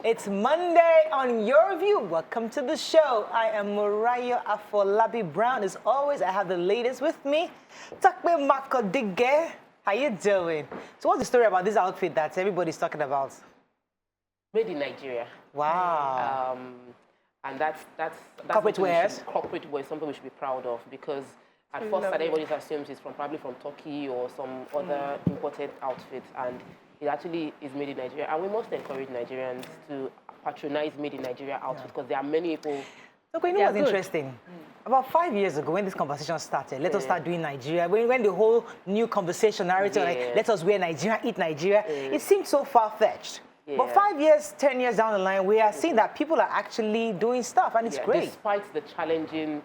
It's Monday on Your View. Welcome to the show. I am Mariah Afolabi Brown. As always, I have the ladies with me. Takbe Mako Dige. How you doing? So what's the story about this outfit that everybody's talking about? Made in Nigeria. Wow. And that's corporate wears. Corporate wear, something we should be proud of, because at first everybody assumes it's probably from Turkey or some other imported outfit, and it actually is made in Nigeria. And we must encourage Nigerians to patronize made in Nigeria outfits, because there are many people. Look, you know what's interesting? About 5 years ago, when this conversation started, let us start doing Nigeria. When the whole new conversation narrative, like, let us wear Nigeria, eat Nigeria, it seemed so far-fetched. But 5 years, 10 years down the line, we are seeing that people are actually doing stuff, and it's great. Despite the challenging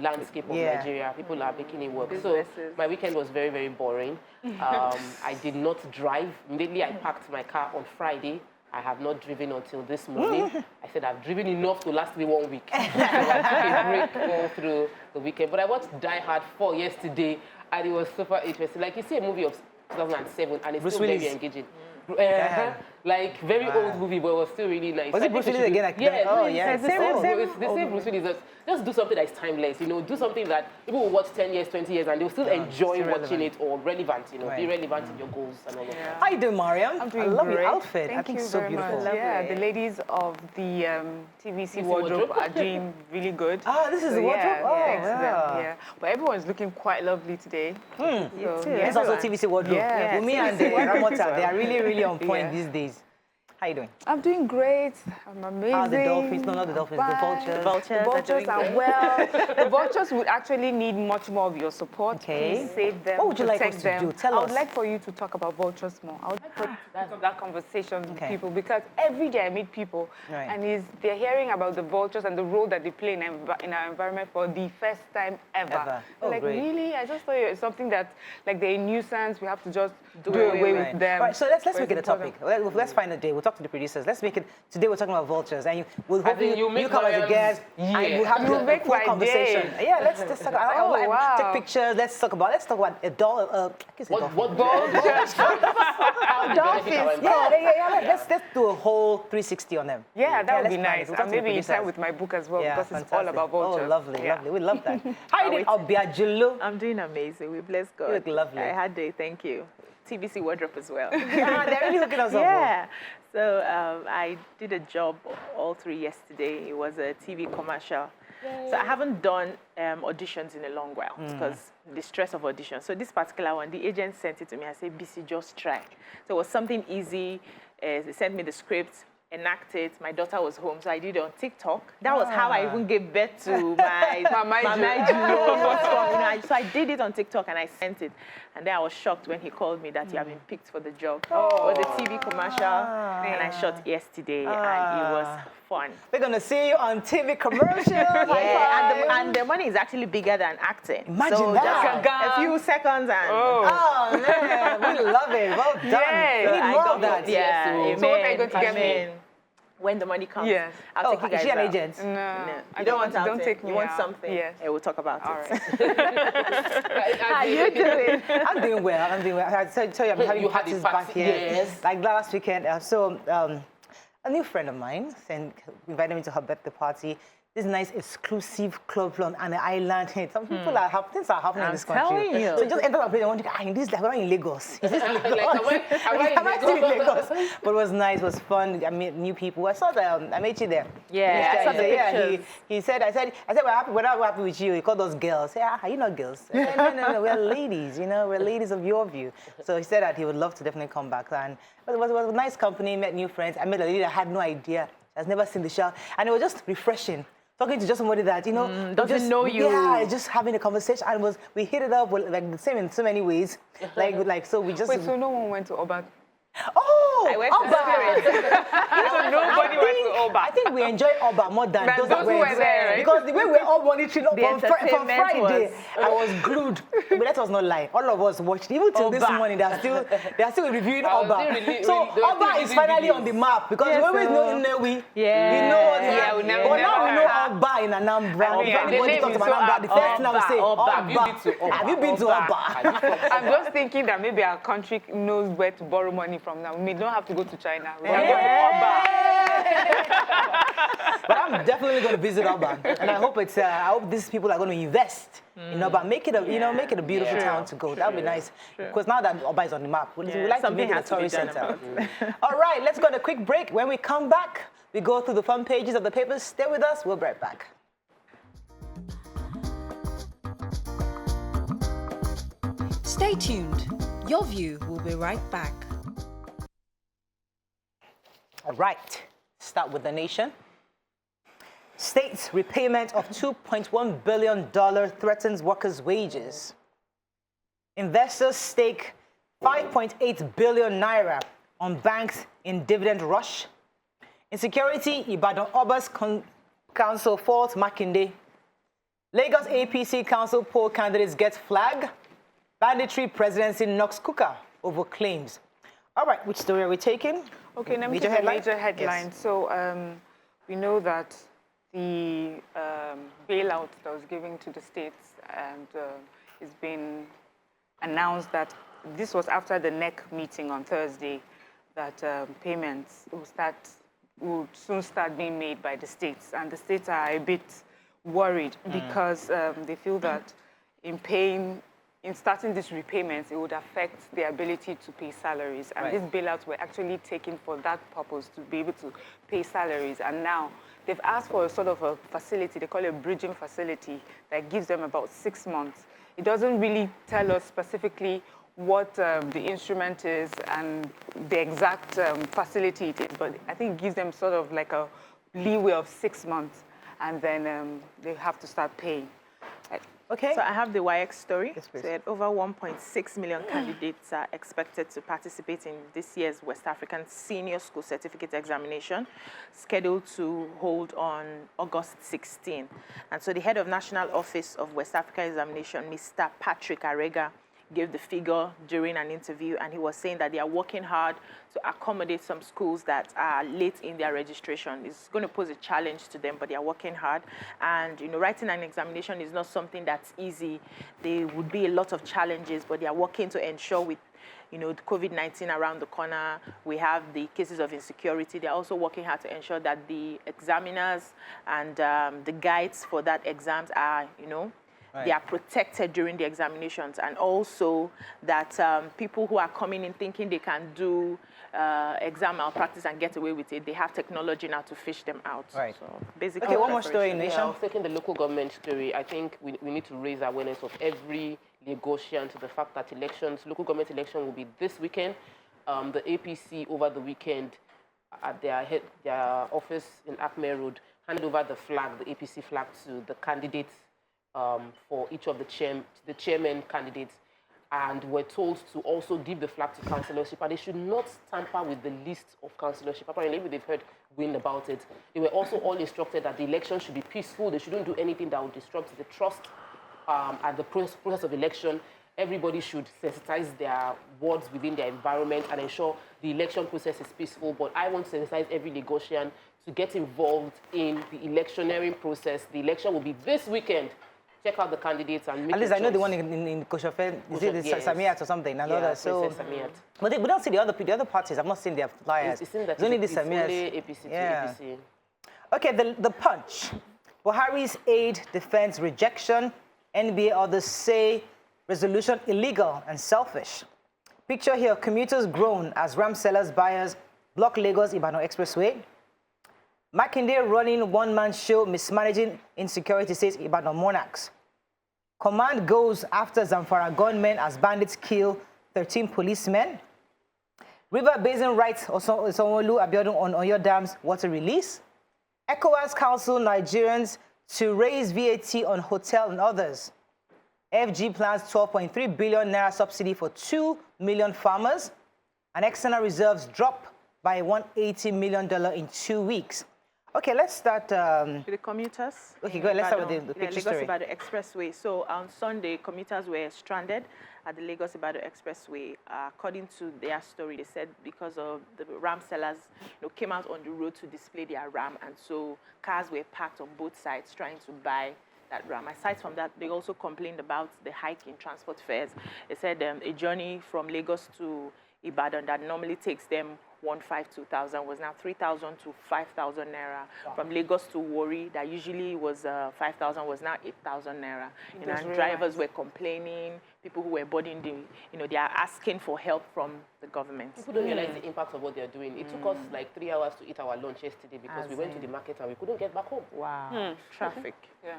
landscape of Nigeria, people are making it work. So my weekend was very, very boring. I did not drive. Immediately I packed my car on Friday. I have not driven until this morning. I said I've driven enough to last me 1 week. So I took a break all through the weekend. But I watched Die Hard 4 yesterday, and it was super interesting. Like, you see a movie of 2007, and it's still very engaging. Like, very old movie, but it was still really nice. Was it Bruce Willis again? It's the same Bruce Willis. Just do something that is timeless, you know, do something that people will watch 10 years, 20 years, and they'll still enjoy watching it, or relevant, you know, be relevant in your goals and all of that. How you doing, Mariam? I'm doing I love great. your outfit. Thank I think you it's so very beautiful. much. Yeah, the ladies of the TVC wardrobe are doing really good. Ah, this is the wardrobe? Thanks to them. Yeah. But everyone's looking quite lovely today. You too. It's also TVC wardrobe. Yeah, Umi and Ramota, they are really, really on point these days. How you doing? I'm doing great. I'm amazing. The dolphins? No, not the dolphins. The vultures. The vultures are well. The vultures would actually need much more of your support. Okay. Please save them. What would you like us to do? Tell us. I would like for you to talk about vultures more. I would like for you to have that conversation with people, because every day I meet people and they're hearing about the vultures and the role that they play in our environment for the first time ever. Like, really? I just thought it's something that, like, they're a nuisance. We have to just do away with them. Right, so let's make it a topic. Let's find a day. We'll talk to the producers. Let's make it, today we're talking about vultures, and we'll hope you come as a guest, and we'll have the full conversation. Yeah, let's talk about, take pictures, let's talk about a doll, what doll? Dolphins. Yeah, let's do a whole 360 on them. Yeah, that would be nice. And maybe in time with my book as well, because it's all about vultures. Oh, lovely, lovely. We love that. How you doing, Obiajulu? I'm doing amazing. We bless God. You look lovely. I had day, thank you. TVC wardrobe as well. Yeah, they're really hooking us up. Yeah. So I did a job all through yesterday. It was a TV commercial. Yay. So I haven't done auditions in a long while because the stress of auditions. So this particular one, the agent sent it to me. I said, BC, just try. So it was something easy. They sent me the script, enacted. My daughter was home, so I did it on TikTok. That was how I even gave birth to my Mama. So I did it on TikTok and I sent it. And then I was shocked when he called me that you have been picked for the job. It was a TV commercial, and I shot yesterday, and it was fun. We're going to see you on TV commercials. And the money is actually bigger than acting. Imagine so that. Just a few seconds and... Oh, man, we love it. Well done. Yeah. We need more of that. Yeah. So what are you going to get me? When the money comes, I'll take you guys is she an out. agent? No. You don't take me. You want something? Yes. We'll talk about it. How are you doing? I'm doing well. I tell you, I'm having parties back here. Yes. Like last weekend. A new friend of mine invited me to her birthday party. This nice exclusive club on an island. Some people things are happening in this country. Telling you. So just enter a place and want to this like in Lagos. Is this Lagos? Am I still in Lagos? But it was nice, it was fun. I met new people. I saw I met you there. Yeah, I saw the pictures. He said, we're not happy with you. He called us girls. Are you not girls? I said, no, we're ladies, we're ladies of your view. So he said that he would love to definitely come back. But it was a nice company, met new friends. I met a lady that had no idea. Has never seen the show. And it was just refreshing. Talking to just somebody that, doesn't know you. Yeah, just having a conversation. And we hit it up like the same in so many ways. So we just... Wait, so no one went to Oba? Oh, I went to nobody went to Oba. I think we enjoy Oba more than those that who were there, right? Because the way we're all monitoring up from Friday, I was glued. But let us not lie. All of us watched. Even till this morning, they are still reviewing Oba. So Oba is finally on the map because we always know in Newi. Yeah. But now we know Oba in Anambra. If anybody talks about Anambra, the first thing I will say, Oba. Have you been to Oba? I'm just thinking that maybe our country knows where to borrow money from now. We don't have to go to China. We can go to Oba. But I'm definitely going to visit Oban, and I hope I hope these people are going to invest in Oban, make it make it a beautiful town to go. That would be nice, because now that Oban is on the map, we like to make it a tourist center. All right, let's go on a quick break. When we come back, we go through the front pages of the papers. Stay with us. We'll be right back. Stay tuned. Your View will be right back. All right, start with the nation. States repayment of $2.1 billion threatens workers' wages. Investors stake 5.8 billion naira on banks in dividend rush. Insecurity, Ibadan Oba's council fault Makinde. Lagos APC council poll candidates get flag. Banditry presidency knocks Kuka over claims. All right, which story are we taking? Okay, let me take a major headline. Yes. So we know that the bailout that was given to the states and it's been announced that this was after the NEC meeting on Thursday, that payments will soon start being made by the states. And the states are a bit worried because they feel that in starting these repayments, it would affect their ability to pay salaries. And these bailouts were actually taken for that purpose, to be able to pay salaries. And now they've asked for a sort of a facility, they call it a bridging facility, that gives them about 6 months. It doesn't really tell us specifically what the instrument is and the exact facility it is, but I think it gives them sort of like a leeway of 6 months, and then they have to start paying. Okay. So I have the YX story. Yes, said over 1.6 million candidates are expected to participate in this year's West African Senior School Certificate Examination, scheduled to hold on August 16. And so the head of National Office of West African Examination, Mr. Patrick Arega, gave the figure during an interview, and he was saying that they are working hard to accommodate some schools that are late in their registration. It's going to pose a challenge to them, but they are working hard. And, writing an examination is not something that's easy. There would be a lot of challenges, but they are working to ensure with, the COVID-19 around the corner, we have the cases of insecurity. They're also working hard to ensure that the examiners and the guides for that exams are, they are protected during the examinations, and also that people who are coming in thinking they can do exam malpractice and get away with it, they have technology now to fish them out. Right. So basically, okay, one more story, Nation. I was taking the local government story. I think we need to raise awareness of every Lagosian to the fact that local government election will be this weekend. The APC over the weekend at their office in Acme Road handed over the APC flag to the candidates for each of the chairman candidates, and were told to also give the flag to councillorship, and they should not tamper with the list of councillorship. Apparently, maybe they've heard wind about it. They were also all instructed that the election should be peaceful. They shouldn't do anything that would disrupt the trust and the process of election. Everybody should sensitize their wards within their environment and ensure the election process is peaceful. But I want to sensitize every Lagosian to get involved in the electioneering process. The election will be this weekend. Check out the candidates and make at least I know the one in Koshofe. Is it the Samiat or something? Another. So, but we don't see the other parties. I've not seen their flyers. It's in that. It's only the Samiat. APC to APC. Okay, the Punch. Buhari's aid defends rejection. NBA others say resolution illegal and selfish. Picture here: commuters groan as ram sellers buyers block Lagos Ibadan Expressway. Makinde running one-man show, mismanaging insecurity, says Ibadan Monarchs. Command goes after Zamfara gunmen as bandits kill 13 policemen. River Basin writes Osonolu Abiodun on Oyo Dam's water release. ECOWAS counsel Nigerians to raise VAT on hotel and others. FG plans 12.3 billion naira subsidy for 2 million farmers. And external reserves drop by $180 million in 2 weeks. Okay, let's start with the commuters. Okay, go ahead. Let's start with the picture story. Lagos Ibadan Expressway. So on Sunday, commuters were stranded at the Lagos Ibadan Expressway. According to their story, they said because of the ram sellers, came out on the road to display their ram, and so cars were parked on both sides trying to buy that ram. Aside from that, they also complained about the hike in transport fares. They said a journey from Lagos to Ibadan that normally takes them 2,000 was now 3,000 to 5,000 naira. Wow. From Lagos to Warri, that usually was 5,000, was now 8,000 naira. You know, and really drivers were complaining. People who were boarding they are asking for help from the government. People don't realize the impact of what they're doing. It took us like 3 hours to eat our lunch yesterday because we went to the market and we couldn't get back home. Wow. Traffic. Yeah.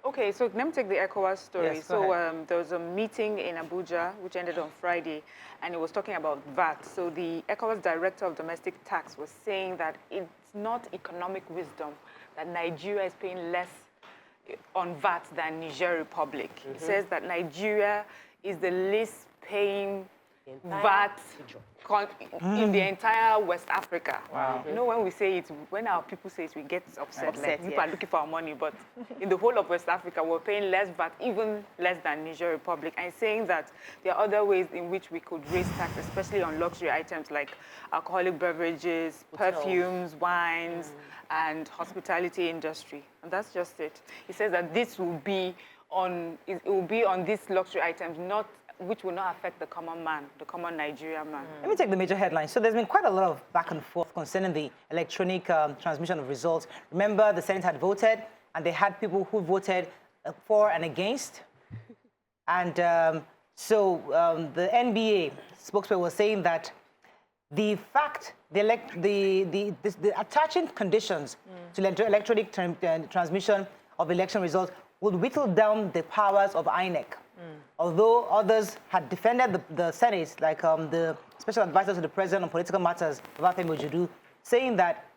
Okay, so let me take the ECOWAS story. Yes, so there was a meeting in Abuja, which ended on Friday, and it was talking about VAT. So the ECOWAS Director of Domestic Tax was saying that it's not economic wisdom that Nigeria is paying less on VAT than Niger Republic. It says that Nigeria is the least paying VAT in the entire West Africa. Wow. You know, when we say it, when our people say it, we get upset. Like, people are looking for our money, but in the whole of West Africa, we're paying less VAT, even less than Niger Republic, and saying that there are other ways in which we could raise tax, especially on luxury items like alcoholic beverages, perfumes, wines, and hospitality industry. And that's just it. He says that this will be on, it will be on these luxury items, which will not affect the common man, the common Nigerian man. Let me take the major headlines. So there's been quite a lot of back and forth concerning the electronic transmission of results. Remember, the Senate had voted, and they had people who voted for and against. And the NBA spokesperson was saying that the fact, the attaching conditions to electronic transmission of election results would whittle down the powers of INEC. Although others had defended the Senate, like the special advisor to the president on political matters, Babafemi Ojudu, saying that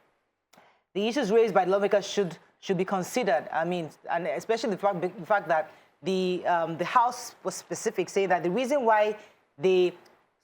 the issues raised by the lawmakers should be considered. I mean, and especially the fact that the House was specific, saying that the reason why they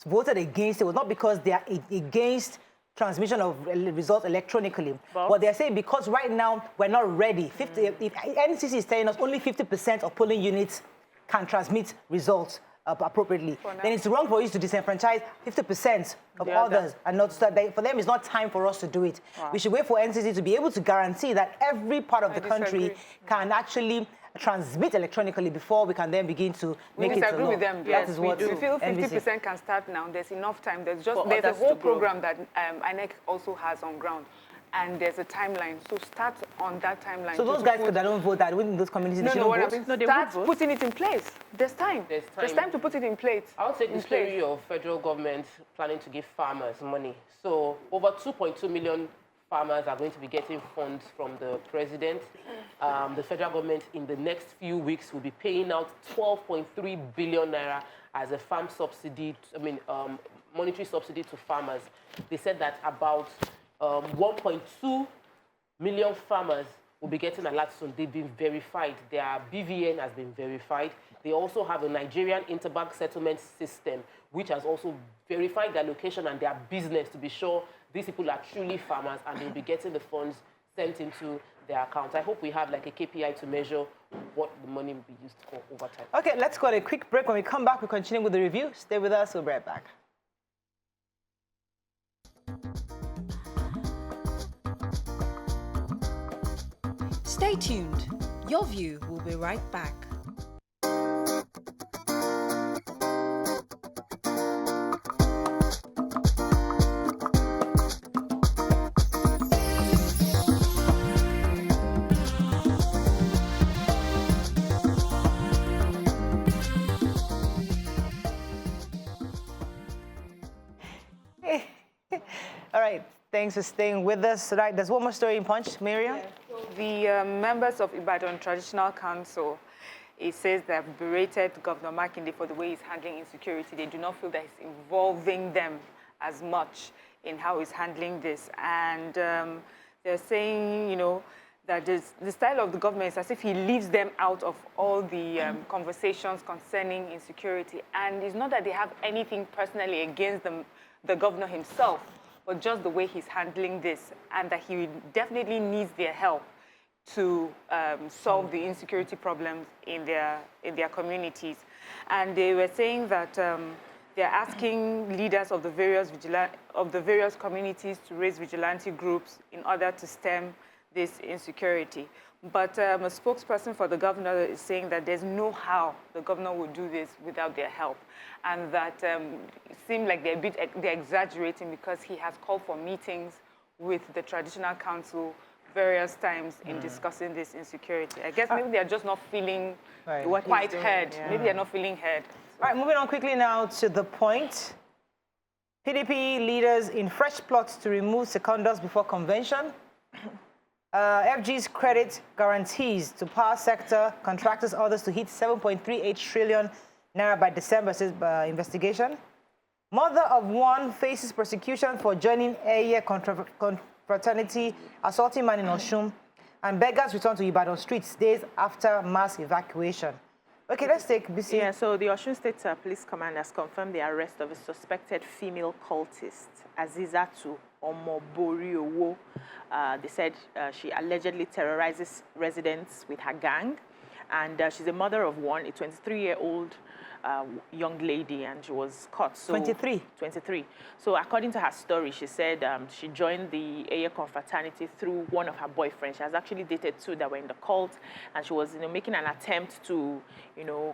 voted against it was not because they are against transmission of results electronically, but they're saying because right now we're not ready. If NCC is telling us only 50% of polling units can transmit results appropriately, then it's wrong for us to disenfranchise 50% of others, and not for them it's not time for us to do it. We should wait for NCC to be able to guarantee that every part of the country can actually transmit electronically before we can then begin to make it a law. We disagree with them. That is what we feel 50% can start now. There's enough time. There's a whole program that INEC also has on ground. And there's a timeline, so start on that timeline. So those guys that don't vote, that within those communities, they start putting it in place. There's time. There's time to put it in place. I would say the story of federal government planning to give farmers money. So over 2.2 million farmers are going to be getting funds from the president. The federal government in the next few weeks will be paying out 12.3 billion naira as a farm subsidy, monetary subsidy to farmers. They said that about 1.2 million farmers will be getting a lot soon. They've been verified. Their BVN has been verified. They also have a Nigerian interbank settlement system, which has also verified their location and their business to be sure these people are truly farmers and they'll be getting the funds sent into their accounts. I hope we have like a KPI to measure what the money will be used for over time. Okay, let's go to a quick break. When we come back, we'll continue with the review. Stay with us. We'll be right back. Stay tuned. Your View will be right back. All right, thanks for staying with us. Right, there's one more story in Punch, Miriam. Yeah. The members of Ibadan Traditional Council, it says they have berated Governor Makinde for the way he's handling insecurity. They do not feel that he's involving them as much in how he's handling this. And they're saying, that the style of the government is as if he leaves them out of all the conversations concerning insecurity. And it's not that they have anything personally against the governor himself, but just the way he's handling this, and that he definitely needs their help to solve the insecurity problems in their communities. And they were saying that they're asking leaders of the various communities to raise vigilante groups in order to stem this insecurity. But a spokesperson for the governor is saying that there's no how the governor would do this without their help. And that it seemed like they're exaggerating because he has called for meetings with the traditional council various times in discussing this insecurity. I guess maybe they're just not feeling quite heard. Yeah. Maybe they're not feeling heard. All right, moving on quickly now to the point. PDP leaders in fresh plots to remove secondus before convention. FG's credit guarantees to power sector contractors orders to hit 7.38 trillion naira by December, says investigation. Mother of one faces prosecution for joining Eye confraternity, assaulting man in Oshun, and beggars return to Ibadan streets days after mass evacuation. Okay, let's take BC. Yeah, so the Osun State Police Command has confirmed the arrest of a suspected female cultist, Azizatu Omoboriowo. They said she allegedly terrorizes residents with her gang, and she's a mother of one, a 23-year-old young lady, and she was caught. So 23? 23. So according to her story, she said she joined the Eye confraternity through one of her boyfriends. She has actually dated two that were in the cult, and she was making an attempt to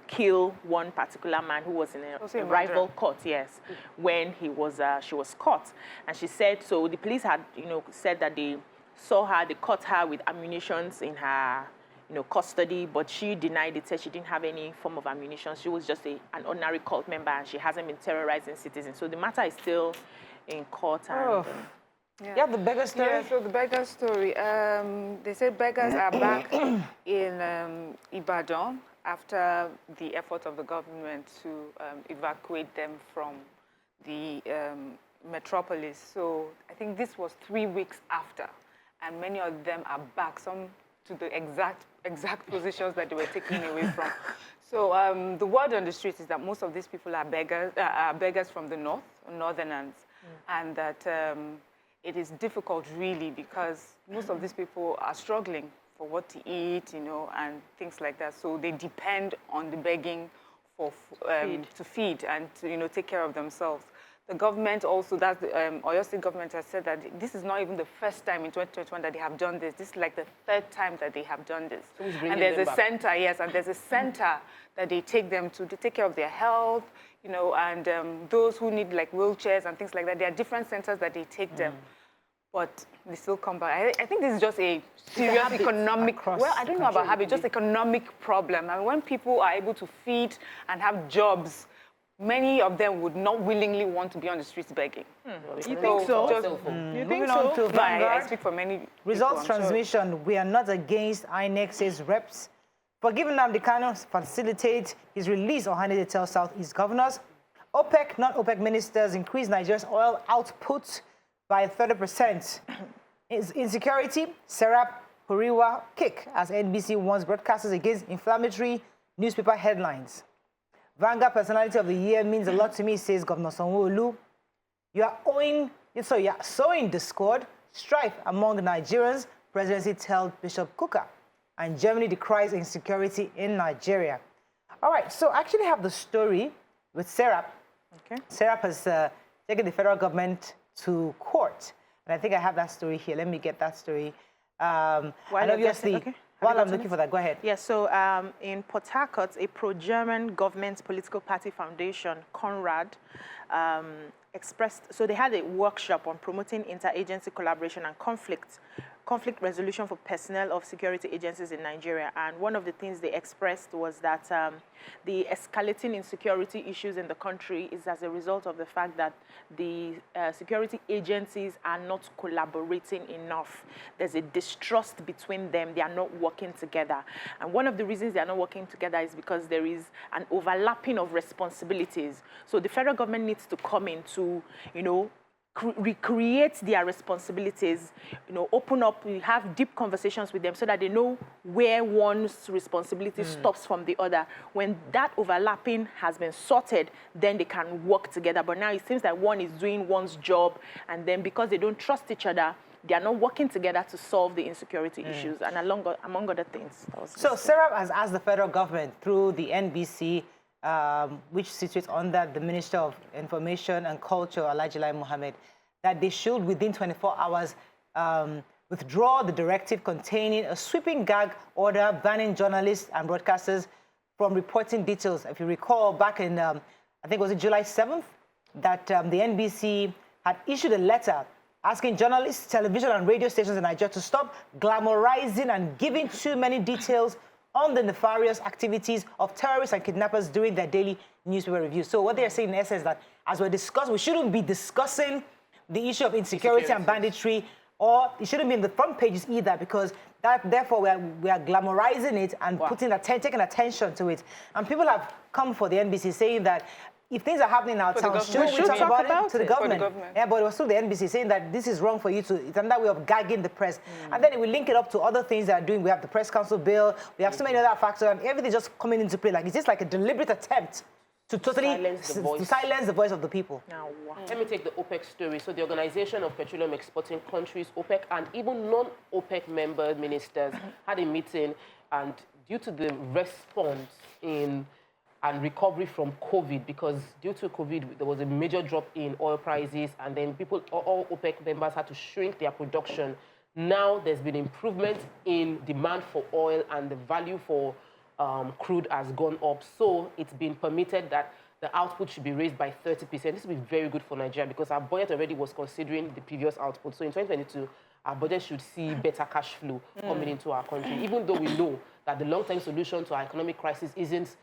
kill one particular man who was in a rival cult, yes, when she was caught. And she said, so the police had said that they saw her, they caught her with ammunitions in her custody, but she denied it, said she didn't have any form of ammunition. She was just an ordinary cult member, and she hasn't been terrorizing citizens. So the matter is still in court. And, yeah, the beggar story. Yeah, so the beggar story. They said beggars are back in Ibadan after the effort of the government to evacuate them from the metropolis. So I think this was 3 weeks after, and many of them are back. Some to the exact positions that they were taken away from. So the word on the street is that most of these people are beggars from the north, northerners, and that it is difficult really because most of these people are struggling for what to eat, and things like that. So they depend on the begging for to feed and to take care of themselves. The government also, that's the Oyo State government has said that this is not even the first time in 2021 that they have done this. This is like the third time that they have done this. So and there's a center, yes, and there's a center that they take them to take care of their health, and those who need like wheelchairs and things like that. There are different centers that they take them, but they still come back. I think this is just a serious economic, well, I don't know about habit, just economic problem. And when people are able to feed and have jobs, many of them would not willingly want to be on the streets begging. You think so? You think so? On to Vanguard. I speak for many Results people, transmission. We are not against INEC, says reps. For giving Nnamdi Kanu facilitate his release, Ohanide tells Southeast governors. OPEC, non-OPEC ministers increase Nigeria's oil output by 30%. Insecurity, Serap Huriwa kick as NBC warns broadcasters against inflammatory newspaper headlines. Vanguard Personality of the Year means a lot to me, says Governor Sanwo-Olu. You are sowing discord, strife among Nigerians, presidency tells Bishop Kuka. And Germany decries insecurity in Nigeria. All right, so I actually have the story with Serap. Okay. Serap has taken the federal government to court. And I think I have that story here. Let me get that story. And obviously, while I'm looking for that, go ahead. Yes, so in Port Harcourt, a pro-German government political party foundation, Conrad, expressed, so they had a workshop on promoting interagency collaboration and conflict resolution for personnel of security agencies in Nigeria. And one of the things they expressed was that the escalating insecurity issues in the country is as a result of the fact that the security agencies are not collaborating enough. There's a distrust between them. They are not working together. And one of the reasons they are not working together is because there is an overlapping of responsibilities. So the federal government needs to come in to, recreate their responsibilities, open up, we have deep conversations with them so that they know where one's responsibility stops from the other. When that overlapping has been sorted, then they can work together. But now it seems that one is doing one's job, and then because they don't trust each other, they are not working together to solve the insecurity issues, and among other things. So Serap has asked the federal government through the NBC, which situates under the Minister of Information and Culture, Alhaji Lai Mohammed, that they should, within 24 hours, withdraw the directive containing a sweeping gag order banning journalists and broadcasters from reporting details. If you recall, back in, I think it was July 7th, that the NBC had issued a letter asking journalists, television and radio stations in Nigeria to stop glamorizing and giving too many details on the nefarious activities of terrorists and kidnappers during their daily newspaper reviews. So what they're saying in essence is that as we're discussing, we shouldn't be discussing the issue of insecurity and banditry, or it shouldn't be in the front pages either, because therefore we are glamorizing it and taking attention to it. And people have come for the NBC saying that if things are happening in our town, should we talk about it to the government? Yeah, but it was still the NBC saying that this is wrong for you to, it's another way of gagging the press. And then we link it up to other things that are doing. We have the Press Council bill, we have so many other factors, and everything just coming into play. Like, it's just like a deliberate attempt to totally silence the voice of the people. Let me take the OPEC story. So the Organization of Petroleum Exporting Countries, OPEC, and even non-OPEC member ministers had a meeting, and due to the response and recovery from COVID, because due to COVID, there was a major drop in oil prices, and then all OPEC members had to shrink their production. Now there's been improvement in demand for oil, and the value for crude has gone up. So it's been permitted that the output should be raised by 30%. This will be very good for Nigeria, because our budget already was considering the previous output. So in 2022, our budget should see better cash flow coming into our country, even though we know that the long-term solution to our economic crisis isn't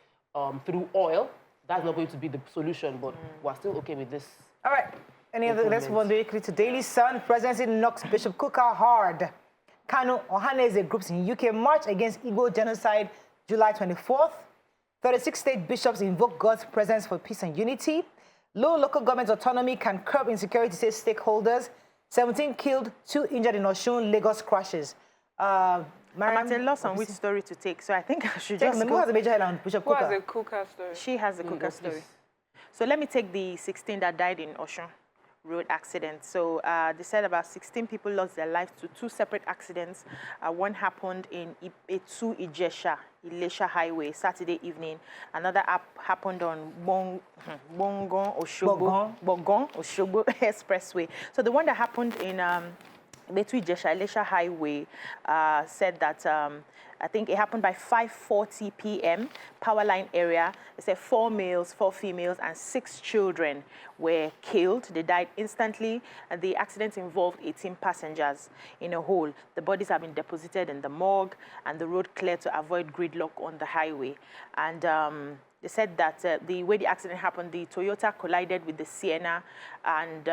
through oil. That's not going to be the solution, but we're still okay with this. All right. Let's move on directly to Daily Sun. Presidency knocks Bishop Kukah hard. Kanu Ohaneze groups in UK march against Igbo genocide July 24th. 36 state bishops invoke God's presence for peace and unity. Low local government autonomy can curb insecurity, say stakeholders. 17 killed, 2 injured in Osun, Lagos crashes. I'm at a loss on which story to take, so I think I should just Who has a major headline on Bishop Kukah? Who has a Kukah story? She has a Kukah story. So let me take the 16 that died in Osun road accident. So they said about 16 people lost their lives to 2 separate accidents. One happened in Etu Ijesha, Ilesha Highway, Saturday evening. Another happened on Bogon Oshobo Expressway. So the one that happened in Etu Ijesha, Ilesha Highway, said that I think it happened by 5:40 p.m. Powerline area. They said 4 males, 4 females, and 6 children were killed. They died instantly. And the accident involved 18 passengers in a hole. The bodies have been deposited in the morgue, and the road cleared to avoid gridlock on the highway. And they said that the way the accident happened, the Toyota collided with the Sienna, and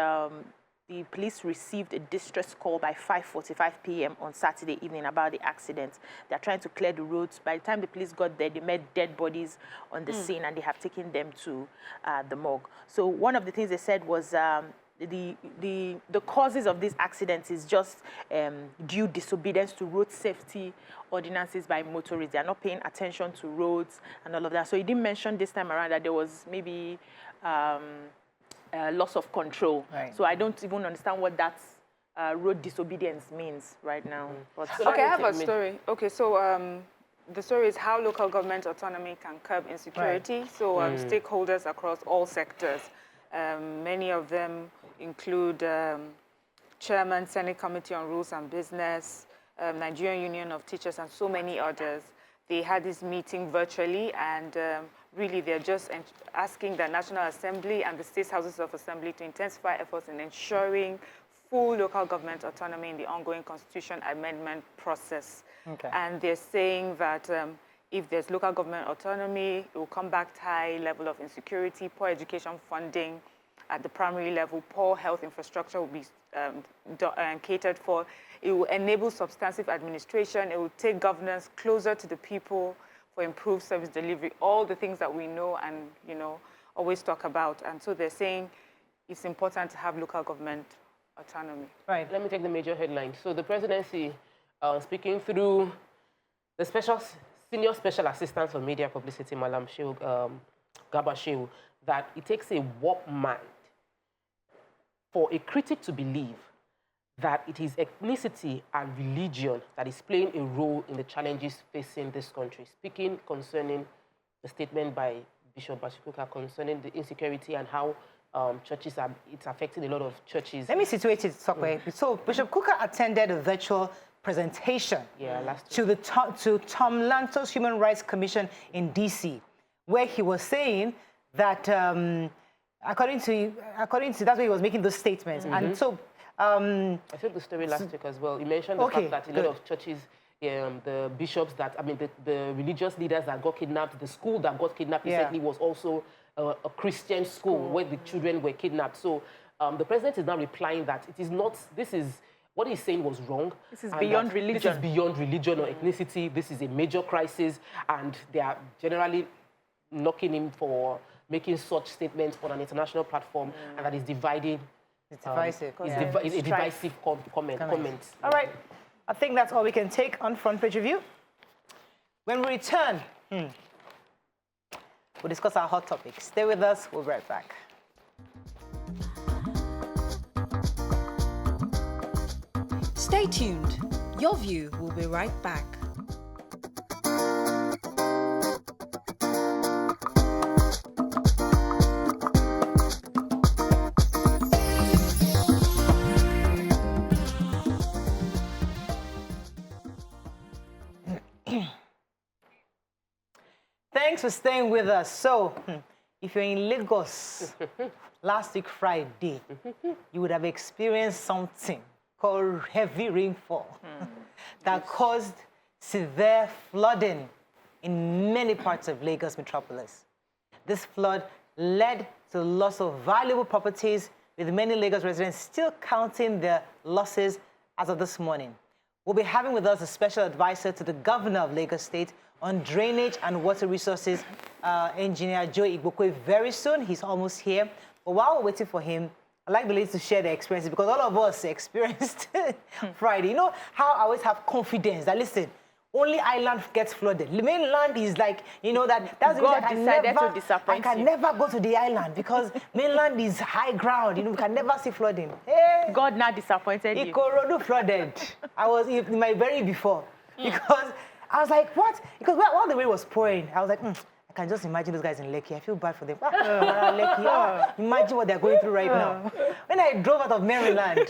the police received a distress call by 5:45 p.m. on Saturday evening about the accident. They're trying to clear the roads. By the time the police got there, they met dead bodies on the scene, and they have taken them to the morgue. So one of the things they said was the causes of these accidents is just due disobedience to road safety ordinances by motorists. They are not paying attention to roads and all of that. So he didn't mention this time around that there was maybe loss of control. Right. So I don't even understand what that road disobedience means right now. But okay, I have a story. Okay, so the story is how local government autonomy can curb insecurity. Right. So stakeholders across all sectors, many of them include Chairman, Senate Committee on Rules and Business, Nigerian Union of Teachers, and so many others. They had this meeting virtually, and really they're just asking the National Assembly and the State Houses of Assembly to intensify efforts in ensuring full local government autonomy in the ongoing constitution amendment process. Okay. And they're saying that if there's local government autonomy, it will combat high level of insecurity, poor education funding at the primary level, poor health infrastructure will be catered for. It will enable substantive administration. It will take governance closer to the people for improved service delivery, all the things that we know and, you know, always talk about. And so they're saying it's important to have local government autonomy. Right. Let me take the major headlines. So the presidency, speaking through the senior special assistant for media publicity, Malam Garba Shehu, that it takes a warped mind for a critic to believe that it is ethnicity and religion that is playing a role in the challenges facing this country. Speaking concerning the statement by Bishop Kukah concerning the insecurity and how churches. It's affecting a lot of churches. Let me situate it, Sokwe. So Bishop Kuka attended a virtual presentation to Tom Lantos Human Rights Commission in DC, where he was saying that according to that's where he was making those statements. And so I said the story last week as well. You mentioned the fact that a lot of churches, the bishops the religious leaders that got kidnapped, the school that got kidnapped recently was also a Christian school where the children were kidnapped. So the president is now replying that it is not, what he's saying was wrong. This is beyond religion. This is beyond religion or ethnicity. This is a major crisis, and they are generally knocking him for making such statements on an international platform, and that is dividing. It's divisive. It's a divisive comment. All right. I think that's all we can take on Front Page Review. When we return, we'll discuss our hot topics. Stay with us. We'll be right back. Stay tuned. Your View will be right back. Thanks for staying with us. So, if you're in Lagos last week Friday, you would have experienced something called heavy rainfall that caused severe flooding in many parts of Lagos metropolis. This flood led to the loss of valuable properties, with many Lagos residents still counting their losses as of this morning. We'll be having with us a special advisor to the governor of Lagos State on drainage and water resources, engineer Joe Igbokwe, very soon. He's almost here. But while we're waiting for him, I'd like the ladies to share their experiences, because all of us experienced Friday. You know how I always have confidence that, listen, only island gets flooded. The mainland is like, you know, that's the God reason decided to disappoint I can you. never go to the island, because mainland is high ground. You know, we can never see flooding. Hey, God now disappointed you. Ikorodu flooded. I was in my very before, because I was like, what? Because while the rain was pouring, I was like, I can just imagine those guys in Lekki. I feel bad for them. Lekki, imagine what they're going through right now. When I drove out of Maryland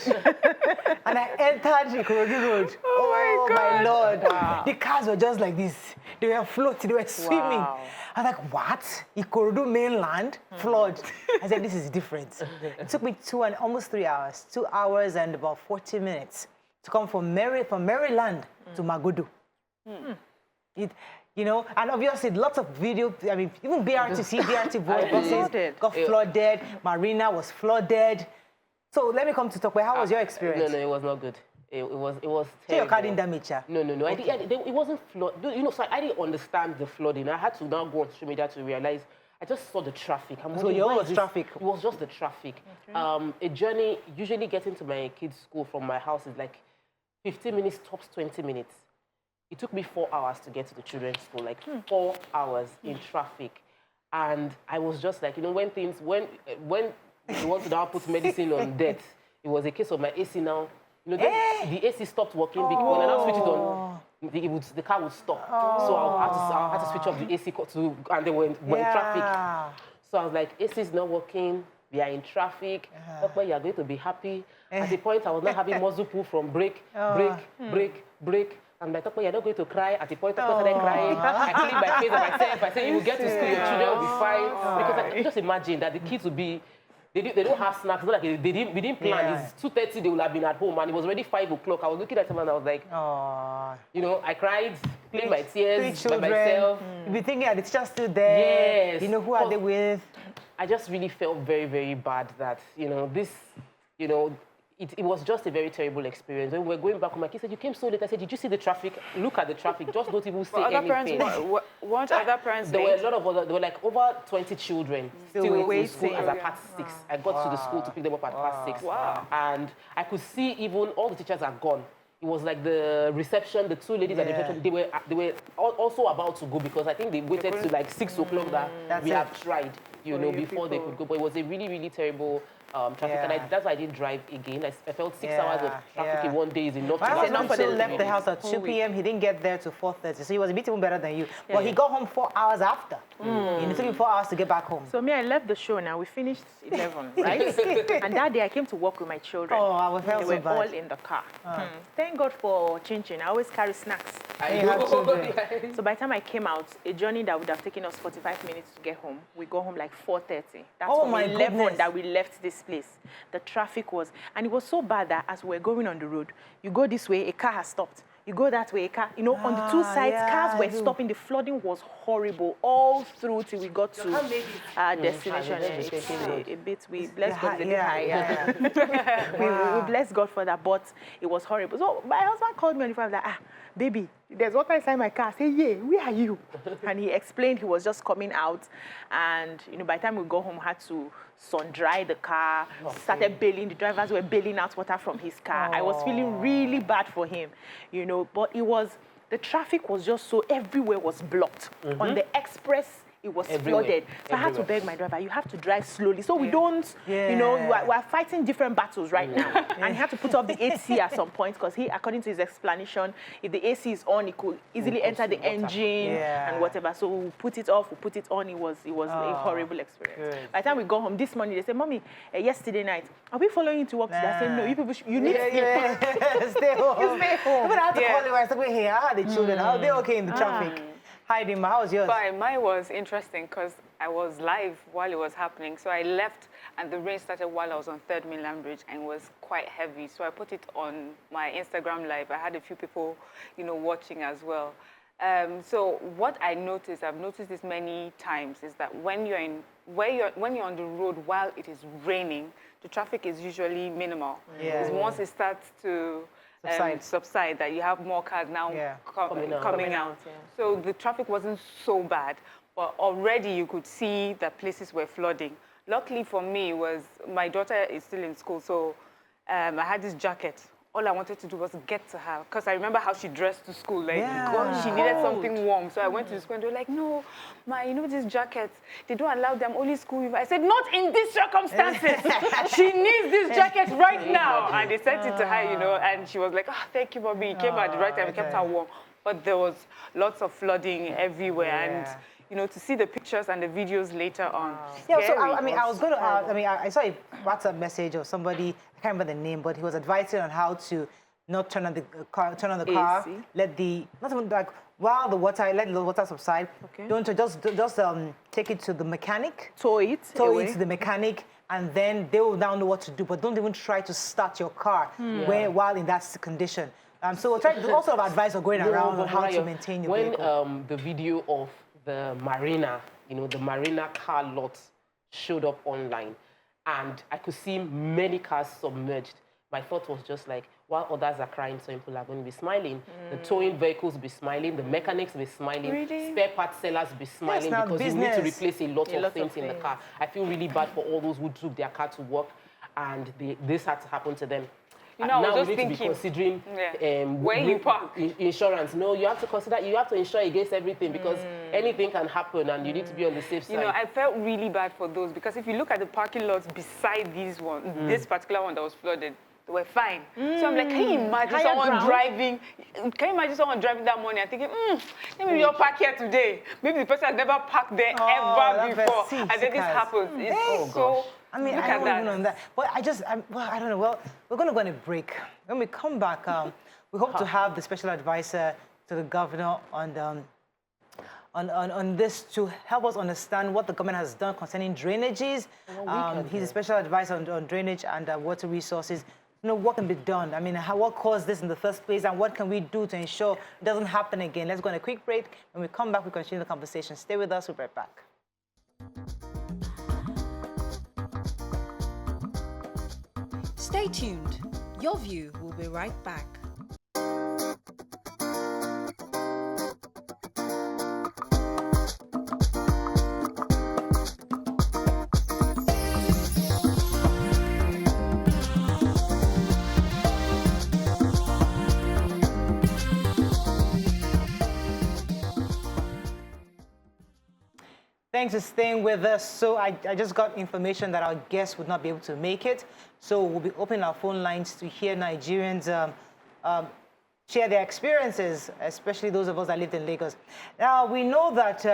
and I entered Ikorodu Road, oh my Lord, the cars were just like this. They were floating, they were swimming. Wow. I was like, what? Ikorodu mainland flood? I said, this is different. It took me almost 3 hours, 2 hours and about 40 minutes to come from Maryland to Magodo. You know, and obviously lots of video, I mean, even BRT buses got flooded, Marina was flooded. So let me come to talk about, how was your experience? No, it was not good. It was terrible. So your car didn't damage, yeah? No. Okay. It wasn't flood. You know, so I didn't understand the flooding. I had to now go on social media to realize. I just saw the traffic. So yours was traffic? It was just the traffic. Okay. A journey, usually getting to my kids' school from my house is like 15 minutes, tops 20 minutes. It took me 4 hours to get to the children's school, like 4 hours in traffic. And I was just like, you know, when you want to now put medicine on death, it was a case of my AC now. You know, the AC stopped working because when I now switch it on, the car would stop. So I had to switch off the AC and they were in traffic. So I was like, AC is not working. We are in traffic. But you are going to be happy. At the point, I was not having muscle pull from brake. And I thought, you're not going to cry. At the point, I started crying. I cleaned my face and myself. I said, you will get to school, your children will be fine. Because I just imagine that the kids will be, they don't have snacks. It's not like we didn't plan. It's 2:30, they will have been at home. And it was already 5 o'clock. I was looking at them and I was like, you know, I cried, cleaned my tears by myself. You'll be thinking, are the teachers still there? Yes. You know, who are they with? I just really felt very, very bad that, you know, it was just a very terrible experience. When we were going back home, my kid said, you came so late. I said, did you see the traffic? Look at the traffic. Just don't even say anything. Weren't other parents There were a lot of there were like over 20 children still waiting in school as at past 6. I got to the school to pick them up at past 6. Wow. And I could see even all the teachers are gone. It was like the reception, the 2 ladies at the reception, they were also about to go, because I think they waited to like 6 o'clock that we have tried, you know, before they could go. But it was a really, really terrible traffic, and that's why I didn't drive again. I felt 6 hours of traffic in one day is enough. My husband left the house at 2 p.m. He didn't get there till 4:30, so he was a bit even better than you. But he got home 4 hours after. It took him 4 hours to get back home. So me, I left the show now. We finished 11, right? And that day I came to work with my children. Oh, I was They were all in the car. Thank God for Chin. I always carry snacks. So by the time I came out, a journey that would have taken us 45 minutes to get home, we got home like 4:30. That's from 11 that we left this place. The traffic was, and it was so bad that as we were going on the road, you go this way, a car has stopped. You go that way, a car, you know, on the two sides, cars were stopping. The flooding was horrible all through till we got to our destination. A bit, we bless God, we bless God for that, but it was horrible. So my husband called me on the phone, like, baby, there's water inside my car. I said, yeah, where are you? And he explained he was just coming out, and you know, by the time we got home, had to sun dry the car, started bailing. The drivers were bailing out water from his car. I was feeling really bad for him, you know, but it was, the traffic was just so, everywhere was blocked. On the express, it was flooded. So I had to beg my driver, you have to drive slowly. So we don't, you know, we're fighting different battles right now. And he had to put off the AC at some point because he, according to his explanation, if the AC is on, it could easily enter the engine and whatever. So we put it off, we put it on. It was a horrible experience. By the time we got home this morning, they said, Mommy, yesterday night, are we following you to work today? I said, no, you people, you need to stay home. Stay home. But I had to call you. I said, wait, here, how are the children? How are they okay in the traffic? Hi, Dima, how was yours? Mine was interesting because I was live while it was happening. So I left and the rain started while I was on 3rd Mainland Bridge and it was quite heavy. So I put it on my Instagram live. I had a few people, you know, watching as well. So what I noticed, I've noticed this many times, is that when you're on the road while it is raining, the traffic is usually minimal. Because once it starts to subside, that you have more cars now coming out. So the traffic wasn't so bad, but already you could see that places were flooding. Luckily for me was my daughter is still in school, so I had this jacket. All I wanted to do was get to her, because I remember how she dressed to school. Like, she needed something warm. So I went to the school and they were like, no, Ma, you know these jackets, they don't allow them, only school. I said, not in these circumstances. She needs this jacket right now. And they sent it to her, you know, and she was like, thank you, Mommy. It came at the right time, kept her warm. But there was lots of flooding everywhere. And you know, to see the pictures and the videos later on. Yeah, so I mean, I was going to ask, I mean, I saw a WhatsApp message of somebody, I can't remember the name, but he was advising on how to not turn on the car, let the, not even like, while the water, let the water subside. Don't just take it to the mechanic. Tow it to the mechanic, and then they will now know what to do, but don't even try to start your car while in that condition. So we'll try to also have advice of going around on how to maintain your vehicle. When the video of the marina, you know, the marina car lot showed up online, and I could see many cars submerged. My thought was just like, while others are crying, some people are going to be smiling. The towing vehicles will be smiling, the mechanics will be smiling, spare part sellers will be smiling because you need to replace a lot of things in the car. I feel really bad for all those who took their car to work and this had to happen to them. You know, now I was we just need to be considering where you park. Insurance. No, you have to consider, you have to insure against everything because anything can happen and you need to be on the safe side. You know, I felt really bad for those because if you look at the parking lots beside these one, this particular one that was flooded, they were fine. So I'm like, can you imagine someone driving? Can you imagine someone driving that morning and thinking, maybe you'll park here today. Maybe the person has never parked there ever before. And then this happens. It's so. I mean, I don't even know that. But I don't know. Well, we're going to go on a break. When we come back, we hope to have the special advisor to the governor on this to help us understand what the government has done concerning drainages. He's a special advisor on drainage and water resources. You know, what can be done? I mean, what caused this in the first place and what can we do to ensure it doesn't happen again? Let's go on a quick break. When we come back, we continue the conversation. Stay with us. We'll be right back. Stay tuned. Your View will be right back. Thanks for staying with us. So I just got information that our guests would not be able to make it. So we'll be opening our phone lines to hear Nigerians share their experiences, especially those of us that lived in Lagos. Now, we know that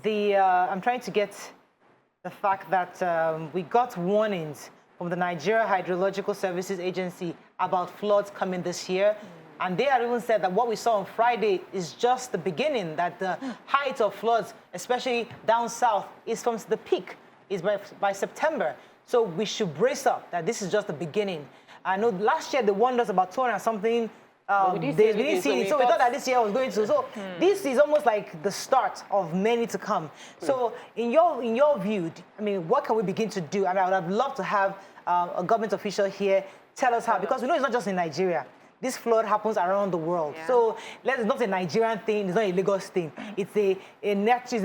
I'm trying to get the fact that we got warnings from the Nigeria Hydrological Services Agency about floods coming this year. And they had even said that what we saw on Friday is just the beginning, that the height of floods, especially down south, is from the peak, is by September. So we should brace up that this is just the beginning. I know last year they warned us about 200 and something. We didn't see it, so we thought that this year was going to. So this is almost like the start of many to come. So in your view, I mean, what can we begin to do? I mean, I would have loved to have a government official here tell us how, because we know it's not just in Nigeria. This flood happens around the world. Yeah. So it's not a Nigerian thing, it's not a Lagos thing. It's a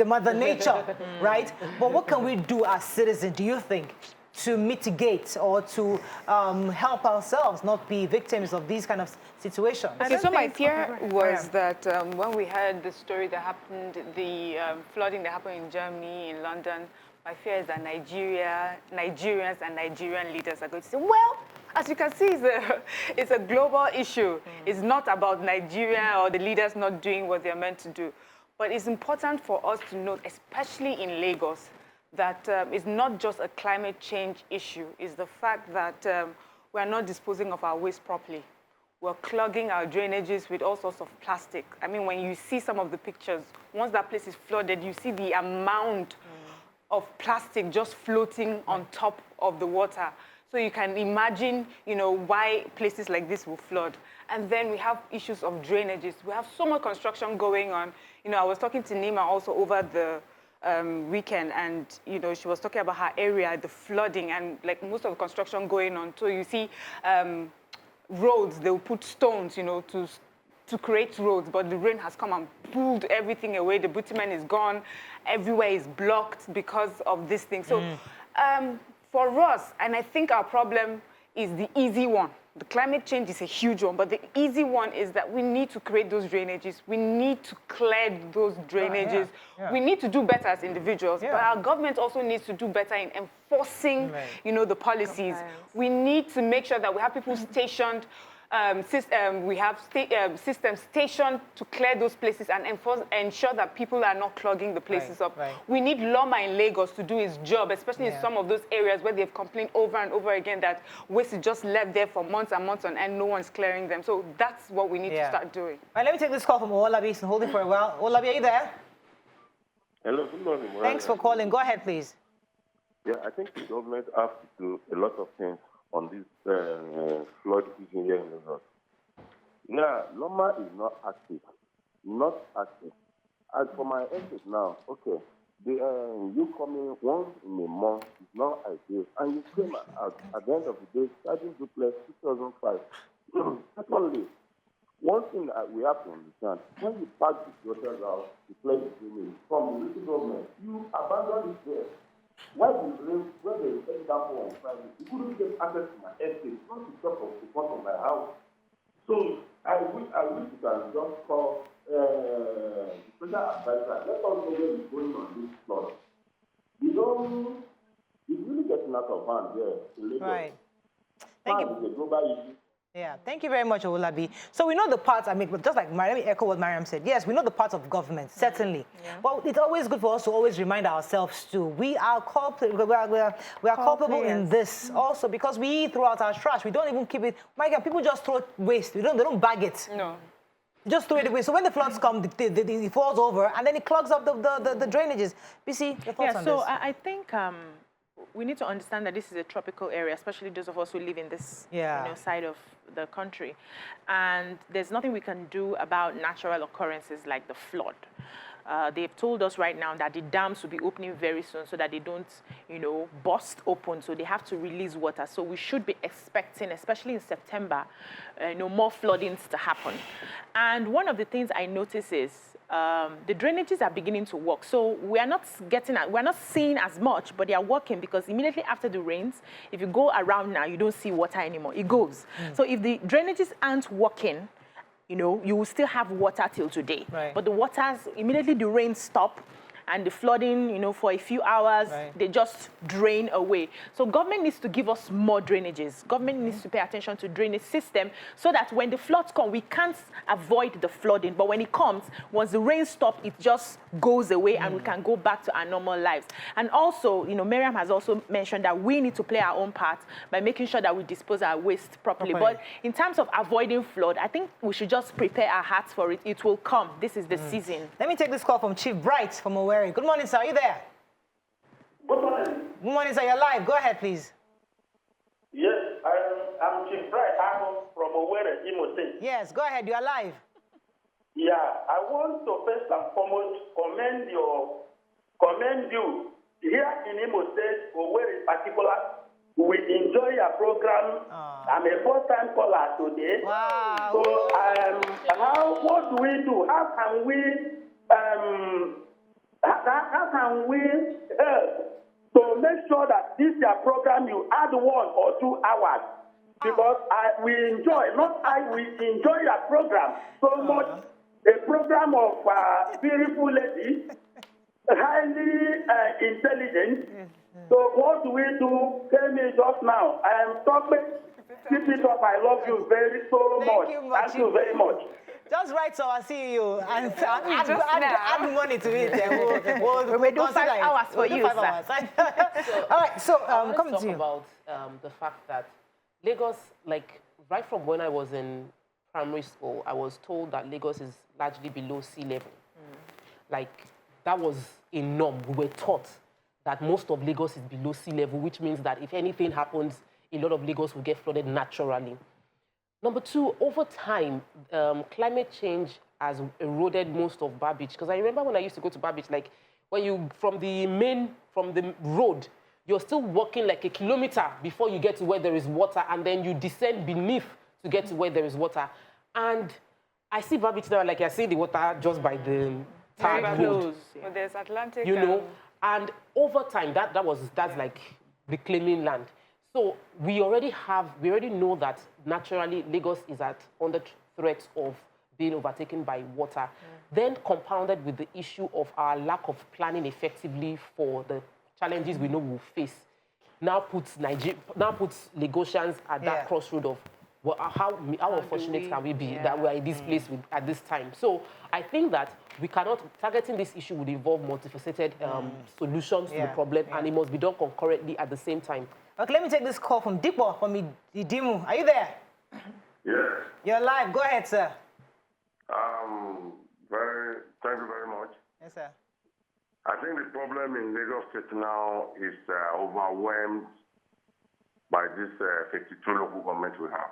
mother nature, right? But what can we do as citizens, do you think, to mitigate or to help ourselves not be victims of these kind of situations? Okay, so my fear was that when we heard the story that happened, the flooding that happened in Germany, in London, my fear is that Nigerians and Nigerian leaders are going to say, well, as you can see, it's a global issue. It's not about Nigeria or the leaders not doing what they're meant to do. But it's important for us to note, especially in Lagos, that it's not just a climate change issue. It's the fact that we're not disposing of our waste properly. We're clogging our drainages with all sorts of plastic. I mean, when you see some of the pictures, once that place is flooded, you see the amount of plastic just floating on top of the water. So you can imagine, why places like this will flood. And then we have issues of drainages. We have so much construction going on. I was talking to Nima also over the weekend, and she was talking about her area, the flooding, and like most of the construction going on. So you see roads, they will put stones, to create roads, but the rain has come and pulled everything away. The bitumen is gone. Everywhere is blocked because of this thing. So for us, and I think our problem is the easy one. The climate change is a huge one, but the easy one is that we need to create those drainages. We need to clear those drainages. Yeah. We need to do better as individuals, but our government also needs to do better in enforcing, the policies. We need to make sure that we have people stationed, we have systems stationed to clear those places and ensure that people are not clogging the places up. Right. We need Lawma in Lagos to do his job, especially in some of those areas where they've complained over and over again that waste is just left there for months and months on end, no one's clearing them. So that's what we need to start doing. All right, let me take this call from Olabi. He's holding for a while. Olabi, are you there? Hello, good morning. Thanks for calling. Go ahead, please. Yeah, I think the government has to do a lot of things on this flood issue here in Lagos. Now, Loma is not active. As for my estate now, okay, you coming once in a month is not ideal. And you came at the end of the day, starting to play 2005. Secondly, one thing that we have to understand, when you pack the hotels out to play the game from the local government, you abandon it there. Why when they take that on Friday, you couldn't get access to my estate, not to talk of the front of my house. So I wish you can just call the special advisor. Let us know where is going on this flood. It's really getting out of hand there in Lagos. Right. Thank you. It's a global issue. Yeah, thank you very much, Olabi. So we know the parts, just like let me echo what Mariam said. Yes, we know the parts of government, certainly. Yeah. But it's always good for us to always remind ourselves too. We are culpable in this also because we throw out our trash. We don't even keep it. My God, people just throw waste. They don't bag it. No. Just throw it away. So when the floods come, it falls over and then it clogs up the drainages. BC, your thoughts on this? So I think we need to understand that this is a tropical area, especially those of us who live in this side of the country. And there's nothing we can do about natural occurrences like the flood. They've told us right now that the dams will be opening very soon so that they don't, burst open. So they have to release water. So we should be expecting, especially in September, more floodings to happen. And one of the things I notice is the drainages are beginning to work. So we're not seeing as much, but they are working because immediately after the rains, if you go around now, you don't see water anymore. It goes. So if the drainages aren't working, you will still have water till today. Right. But the waters, immediately the rains stop, and the flooding, for a few hours, they just drain away. So government needs to give us more drainages. Government needs to pay attention to drainage system so that when the floods come, we can't avoid the flooding. But when it comes, once the rain stops, it just goes away and we can go back to our normal lives. And also, Miriam has also mentioned that we need to play our own part by making sure that we dispose our waste properly. But in terms of avoiding flood, I think we should just prepare our hearts for it. It will come. This is the season. Let me take this call from Chief Bright from Owerri. Good morning, sir. Are you there? Good morning. Good morning, sir. You're live. Go ahead, please. Yes, I'm Chief Bright. I'm from Owerri, Imo State. Yes, go ahead. You're live. Yeah, I want to first and foremost commend you here in Imo State, Owerri in particular. We enjoy your program. I'm a first-time caller today. Wow. So, what do we do? How can we help to make sure that this your program you add 1 or 2 hours? Because we enjoy your program so much. A program of beautiful lady, highly intelligent. So what do we do? Tell me just now. I am talking. Keep it up. I love you so much. Thank you very much. Just write to our CEO and add money to it. We'll do 5 hours for you, sir. All right, so coming let's to you. talk about the fact that Lagos, like right from when I was in primary school, I was told that Lagos is largely below sea level. Like that was a norm. We were taught that most of Lagos is below sea level, which means that if anything happens, a lot of Lagos will get flooded naturally. Number 2, over time, climate change has eroded most of Bar Beach. Because I remember when I used to go to Bar Beach, like when you, from the road, you're still walking like a kilometer before you get to where there is water, and then you descend beneath to get to where there is water. And I see Bar Beach now, like I see the water just by the tide road. But there's Atlantic. And over time, that's like reclaiming land. So we already know that naturally Lagos is under threat of being overtaken by water. Then compounded with the issue of our lack of planning effectively for the challenges we know we'll face, now puts Lagosians at that crossroad of how unfortunate can we be that we're in this place at this time. So I think that we cannot, targeting this issue would involve multifaceted solutions to the problem, and it must be done concurrently at the same time. Okay, let me take this call from Dipo from Idimu. Are you there? Yes. You're live. Go ahead, sir. Thank you very much. Yes, sir. I think the problem in Lagos State now is overwhelmed by this 52 local government we have.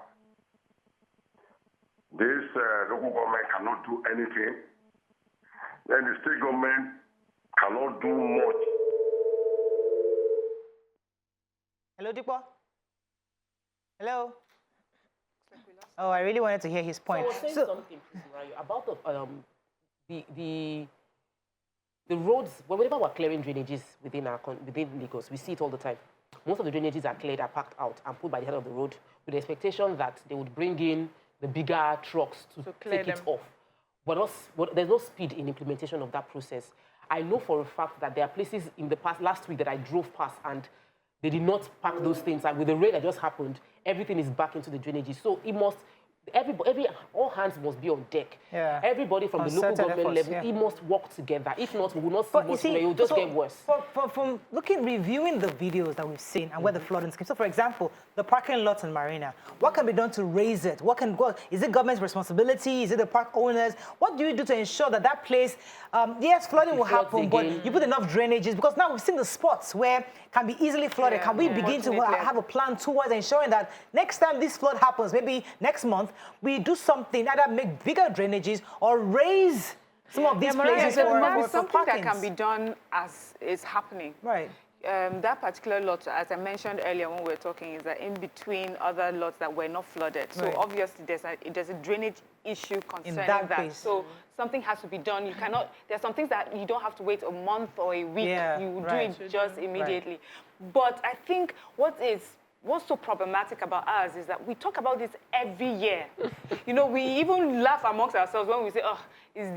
This local government cannot do anything, and the state government cannot do much. Hello, Dipo? Hello? Oh, I really wanted to hear his point. So I was saying something about the roads. Whenever we're clearing drainages within Lagos, we see it all the time. Most of the drainages are cleared, are packed out, and put by the head of the road with the expectation that they would bring in the bigger trucks to take it off. But there's no speed in implementation of that process. I know for a fact that there are places in the past, last week, that I drove past and they did not pack those things. And with the rain that just happened, everything is back into the drainages. So it must, all hands must be on deck. Yeah. Everybody from the local government level, it must work together. If not, we will not see much. It will just get worse. From reviewing the videos that we've seen and where the flooding came. So, for example, the parking lots in Marina, what can be done to raise it? Is it government's responsibility? Is it the park owners? What do you do to ensure that that place, yes, flooding will happen, but you put enough drainages? Because now we've seen the spots where can be easily flooded. Can we begin to have a plan towards ensuring that next time this flood happens, maybe next month, we do something, either make bigger drainages or raise some of these places for something that can be done as is happening. Right. That particular lot, as I mentioned earlier when we were talking, is that in between other lots that were not flooded. So obviously there's a drainage issue concerning that. So something has to be done. You cannot, there's some things that you don't have to wait a month or a week. You do it just immediately. But I think what is what's so problematic about ours is that we talk about this every year. You know, we even laugh amongst ourselves when we say, oh, is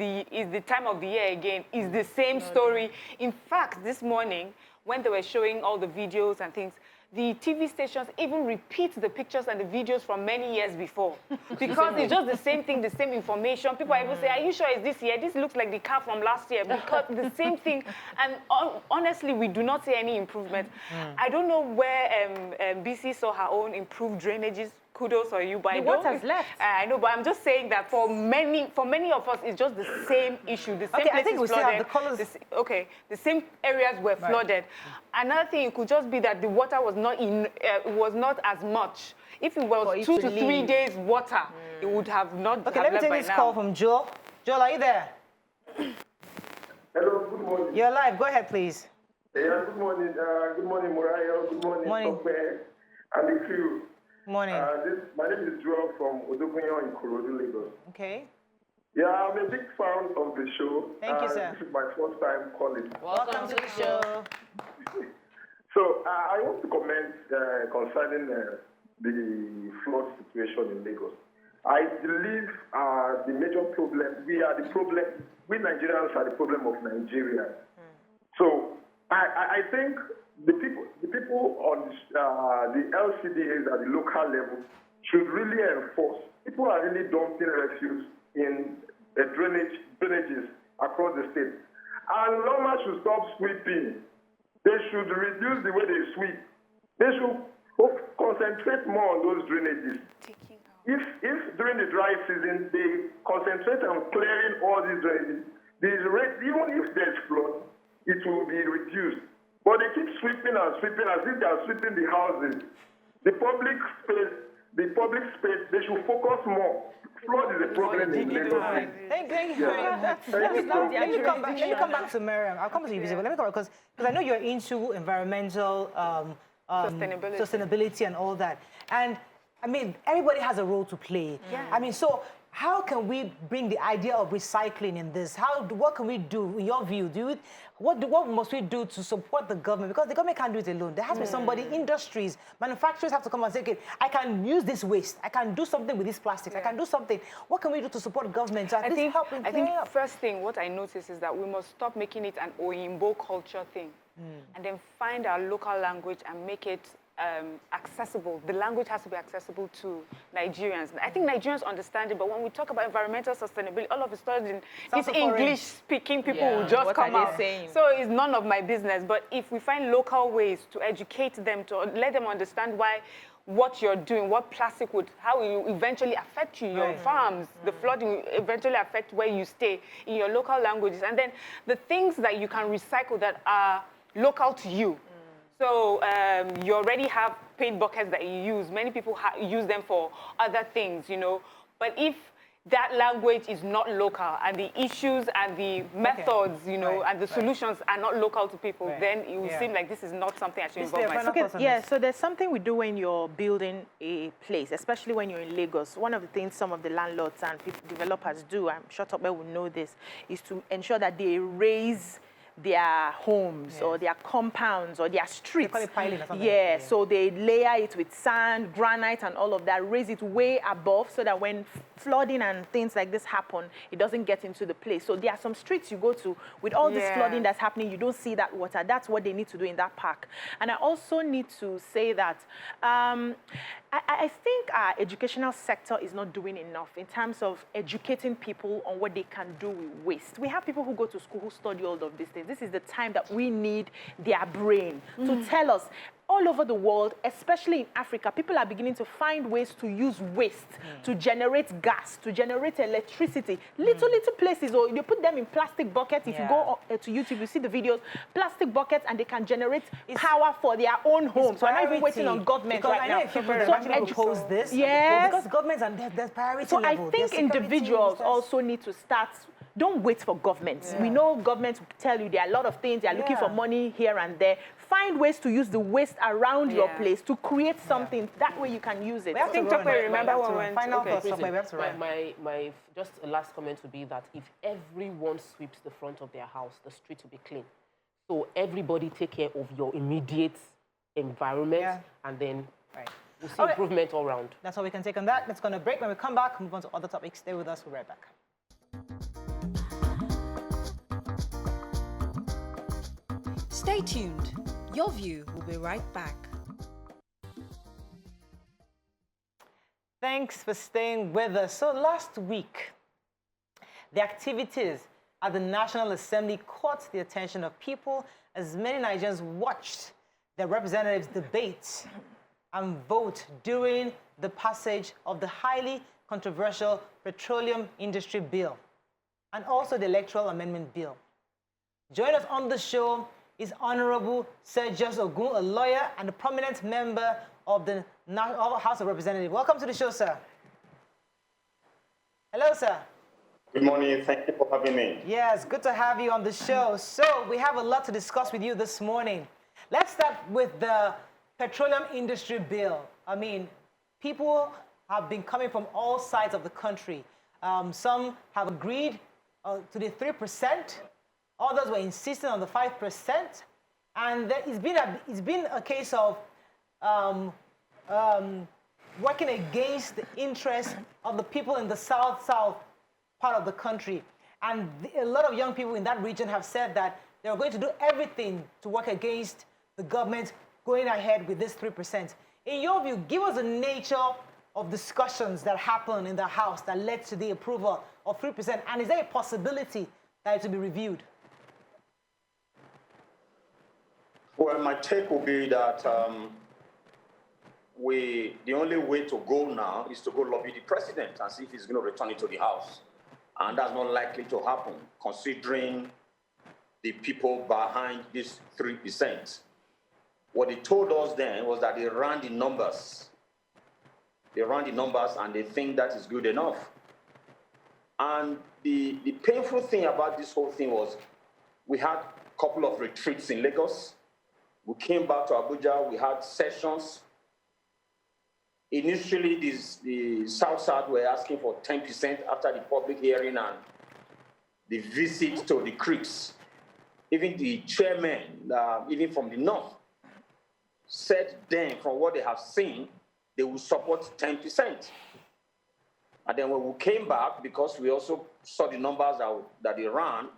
the time of the year again? Is the same story? In fact, this morning, when they were showing all the videos and things, the TV stations even repeat the pictures and the videos from many years before. Because it's just the same thing, the same information. People are even say, are you sure it's this year? This looks like the car from last year. Because the same thing. And honestly, we do not see any improvement. I don't know where BC saw her own improved drainages. Kudos on you, but the water's left. I know, but I'm just saying that for many of us, it's just the same issue. The same Okay, I think we still have the flooded. colors. The same areas were flooded. Another thing, it could just be that the water was not as much. If it was 2 to 3 days water, it would have not. Okay, let me take this call from Joel. Joel, are you there? Hello, good morning. You're live. Go ahead, please. Yeah, good morning. Good morning, Moriah. Good morning, Tope, and the crew. Morning. My name is Joel from Odogunyan in Ikorodu, Lagos. Okay. Yeah, I'm a big fan of the show. Thank you, sir. This is my first time calling. Welcome to the show. So I want to comment concerning the flood situation in Lagos. I believe the major problem, we Nigerians are the problem of Nigeria. So I think the people on the LCDAs at the local level should really enforce. People are really dumping refuse in drainages across the state. And Lawmakers should stop sweeping. They should reduce the way they sweep. They should concentrate more on those drainages. If during the dry season they concentrate on clearing all these drainages, even if there's flood, it will be reduced. But they keep sweeping and sweeping as if they are sweeping the houses. The public space, they should focus more. Flood is a problem in Lagos. Thank you. Let me come back to Miriam. I'll come to you, but let me come because I know you're into environmental sustainability and all that. And I mean, everybody has a role to play. Yeah. I mean, so how can we bring the idea of recycling in this? What can we do, in your view? What must we do to support the government? Because the government can't do it alone. There has to be somebody, industries, manufacturers have to come and say, okay, I can use this waste. I can do something with this plastic. I can do something. What can we do to support government? So I think first thing, what I notice is that we must stop making it an Oyinbo culture thing. And then find our local language and make it accessible. The language has to be accessible to Nigerians. I think Nigerians understand it, but when we talk about environmental sustainability, all of a sudden, these English-speaking people will just come out. So it's none of my business. But if we find local ways to educate them, to let them understand what you're doing, how it will eventually affect you, your farms, the flooding will eventually affect where you stay in your local languages. And then the things that you can recycle that are local to you. So you already have paint buckets that you use. Many people use them for other things, you know. But if that language is not local and the issues and the methods, you know, and the solutions are not local to people, then it will seem like this is not something I should involve myself. Yeah, so there's something we do when you're building a place, especially when you're in Lagos. One of the things some of the landlords and developers do, I'm sure Tope will know this, is to ensure that they raise their homes or their compounds or their streets. They call it piling or something. Yeah, so they layer it with sand, granite and all of that, raise it way above so that when flooding and things like this happen, it doesn't get into the place. So there are some streets you go to with all this flooding that's happening, you don't see that water. That's what they need to do in that park. And I also need to say that I think our educational sector is not doing enough in terms of educating people on what they can do with waste. We have people who go to school who study all of these things. This is the time that we need their brain to tell us. All over the world, especially in Africa, people are beginning to find ways to use waste to generate gas, to generate electricity. Little places, or you put them in plastic buckets. If you go to YouTube, you see the videos, plastic buckets, and they can generate power for their own homes. So I'm not even waiting on government right now. People oppose this. Yes. Because governments are their priority so level. I think individuals also need to start. Don't wait for governments. We know governments tell you there are a lot of things. They are looking for money here and there. Find ways to use the waste around your place to create something. That way you can use it. I think Tope, remember when we went... Final thoughts, Tope, we have to run. My just a last comment would be that if everyone sweeps the front of their house, the street will be clean. So everybody take care of your immediate environment and then Right. We'll see improvement all around. That's all we can take on that. Let's go on a break. When we come back, move on to other topics. Stay with us. We'll be right back. Stay tuned. Your View will be right back. Thanks for staying with us. So last week, the activities at the National Assembly caught the attention of people as many Nigerians watched their representatives debate and vote during the passage of the highly controversial Petroleum Industry Bill and also the Electoral Amendment Bill. Joining us on the show is Honorable Sergius Oguns, a lawyer and a prominent member of the House of Representatives. Welcome to the show, sir. Hello, sir. Good morning. Thank you for having me. Yes, good to have you on the show. So we have a lot to discuss with you this morning. Let's start with the Petroleum Industry Bill. I mean, people have been coming from all sides of the country. Some have agreed to the 3%. Others were insisting on the 5%. And it's been a case of working against the interests of the people in the south part of the country. And a lot of young people in that region have said that they're going to do everything to work against the government going ahead with this 3%. In your view, give us the nature of discussions that happened in the House that led to the approval of 3%. And is there a possibility that it will be reviewed? Well, my take will be that the only way to go now is to go lobby the president and see if he's going to return it to the House. And that's not likely to happen, considering the people behind this 3%. What they told us then was that they ran the numbers. They ran the numbers and they think that is good enough. And the painful thing about this whole thing was we had a couple of retreats in Lagos. We came back to Abuja, we had sessions. Initially, the South were asking for 10% after the public hearing and the visit to the creeks. Even the chairman, even from the North, said then, from what they have seen, they will support 10%. And then when we came back, because we also saw the numbers that they ran,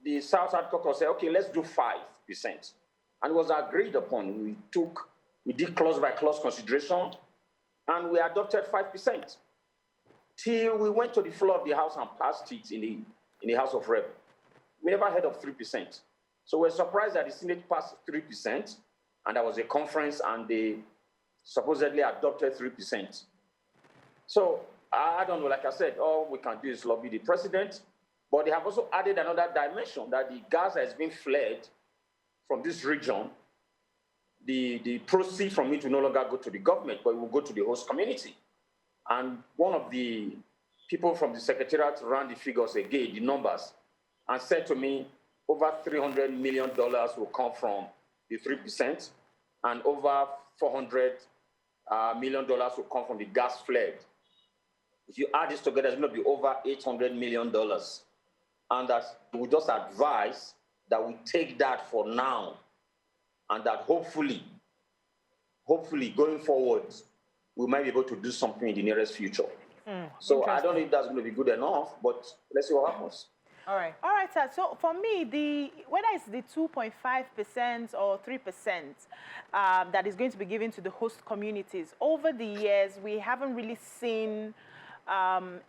the South caucus said, okay, let's do 5%. And it was agreed upon. We did clause by clause consideration, and we adopted 5%. Till we went to the floor of the House and passed it in the House of Rep. We never heard of 3%. So we're surprised that the Senate passed 3%, and there was a conference, and they supposedly adopted 3%. So I don't know, like I said, all we can do is lobby the president, but they have also added another dimension that the gas has been fled from this region. The proceeds from it will no longer go to the government, but it will go to the host community. And one of the people from the Secretariat ran the figures again, the numbers, and said to me, over $300 million will come from the 3%, and over $400 million will come from the gas fled. If you add this together, it's going to be over $800 million. And that we just advise that we take that for now, and that hopefully going forward, we might be able to do something in the nearest future. So I don't know if that's going to be good enough, but let's see what happens. All right, sir. So for me, whether it's the 2.5% or 3% that is going to be given to the host communities, over the years, we haven't really seen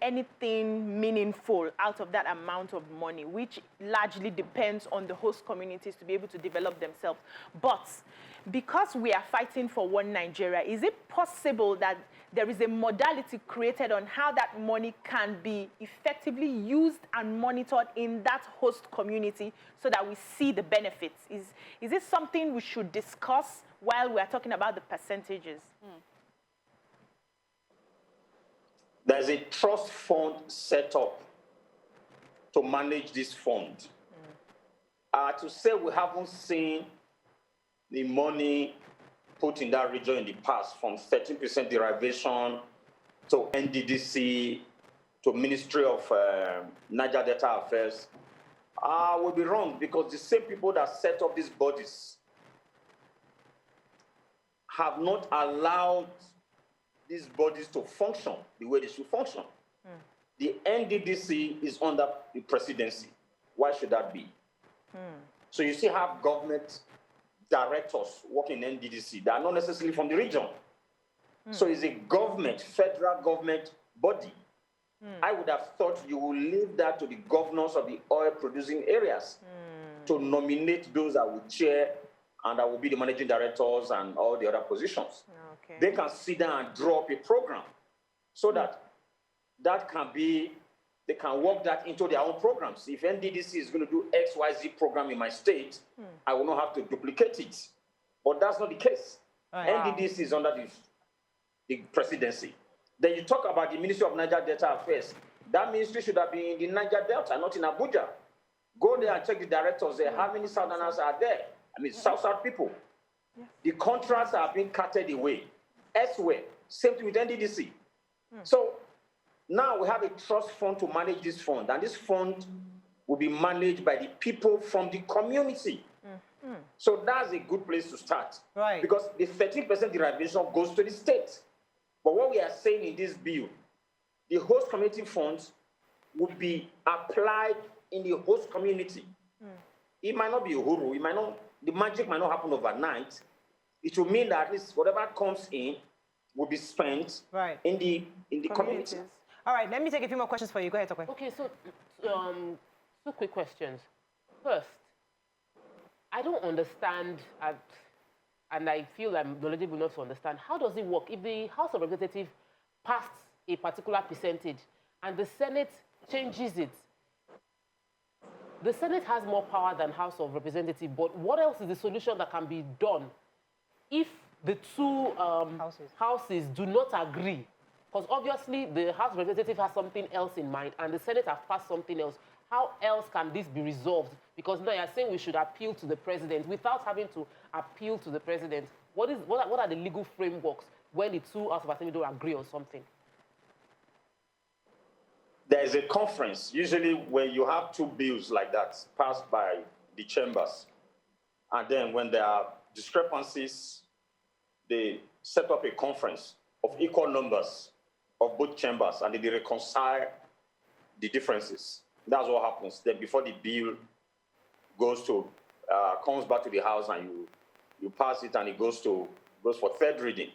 anything meaningful out of that amount of money, which largely depends on the host communities to be able to develop themselves. But because we are fighting for one Nigeria, is it possible that there is a modality created on how that money can be effectively used and monitored in that host community so that we see the benefits? Is this something we should discuss while we are talking about the percentages? There's a trust fund set up to manage this fund. To say we haven't seen the money put in that region in the past, from 13% derivation to NDDC to Ministry of Niger Delta Affairs, would be wrong, because the same people that set up these bodies have not allowed these bodies to function the way they should function. The NDDC is under the presidency. Why should that be? So you still have government directors working in NDDC that are not necessarily from the region. So it's a government, federal government body. I would have thought you will leave that to the governors of the oil-producing areas to nominate those that will chair and that will be the managing directors and all the other positions. Okay. They can sit down and draw up a program so that that can be, they can work that into their own programs. If NDDC is going to do XYZ program in my state, I will not have to duplicate it. But that's not the case. NDDC is under the presidency. Then you talk about the Ministry of Niger Delta Affairs. That ministry should have been in the Niger Delta, not in Abuja. Go there and check the directors there. How many Southerners are there? I mean, South people. The contracts are being carted away elsewhere. Same thing with NDDC. So now we have a trust fund to manage this fund, and this fund will be managed by the people from the community. So that's a good place to start. Right. Because the 13% derivation goes to the state. But what we are saying in this bill, the host community funds would be applied in the host community. It might not be Uhuru, it might not, the magic might not happen overnight. It will mean that at least whatever comes in will be spent in the community. All right, let me take a few more questions for you. Go ahead, Tokwe. Okay, so 2 quick questions. First, I don't understand, and I feel I'm knowledgeable enough to understand, how does it work? If the House of Representatives passed a particular percentage and the Senate changes it, the Senate has more power than House of Representatives, but what else is the solution that can be done if the two houses do not agree? Because obviously the House of Representatives has something else in mind and the Senate has passed something else. How else can this be resolved? Because now you're saying we should appeal to the president without having to appeal to the president. What are the legal frameworks when the two House of Assembly don't agree on something? There is a conference, usually when you have 2 bills like that passed by the chambers, and then when there are discrepancies, they set up a conference of equal numbers of both chambers, and they reconcile the differences. That's what happens. Then before the bill comes back to the House and you pass it and it goes for 3rd reading.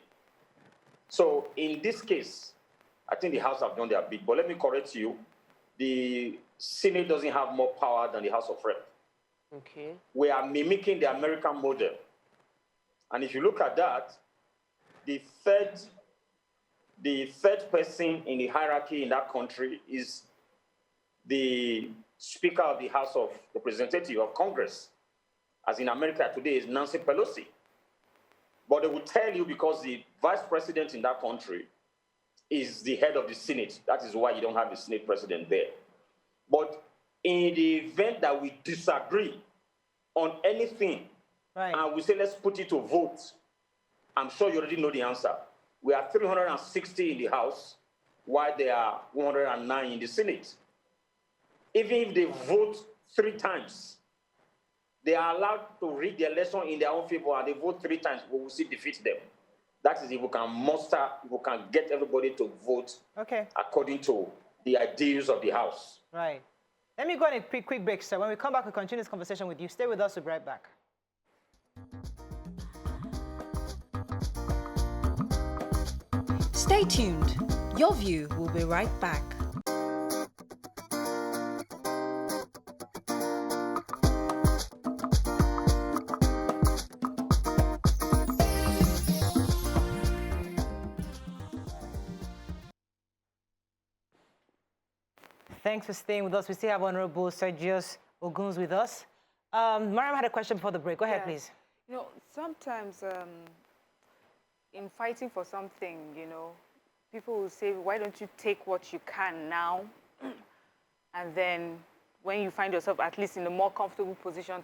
So in this case, I think the House have done their bit, but let me correct you. The Senate doesn't have more power than the House of Rep. Okay. We are mimicking the American model. And if you look at that, the third person in the hierarchy in that country is the Speaker of the House of Representatives of Congress. As in America today is Nancy Pelosi. But they will tell you because the vice president in that country is the head of the Senate. That is why you don't have the Senate president there. But in the event that we disagree on anything, and we say, let's put it to vote, I'm sure you already know the answer. We are 360 in the House, while there are 109 in the Senate. Even if they vote 3 times, they are allowed to rig the election in their own favor, and they vote 3 times, we will still defeat them. That is if we can muster, if we can get everybody to vote according to the ideals of the House. Right. Let me go on a quick break, sir. When we come back, we'll continue this conversation with you. Stay with us. We'll be right back. Stay tuned. Your View will be right back. Thanks for staying with us. We still have Honorable Sergius Oguns with us. Mariam had a question before the break. Go ahead, please. You know, sometimes in fighting for something, you know, people will say, why don't you take what you can now? And then when you find yourself at least in a more comfortable position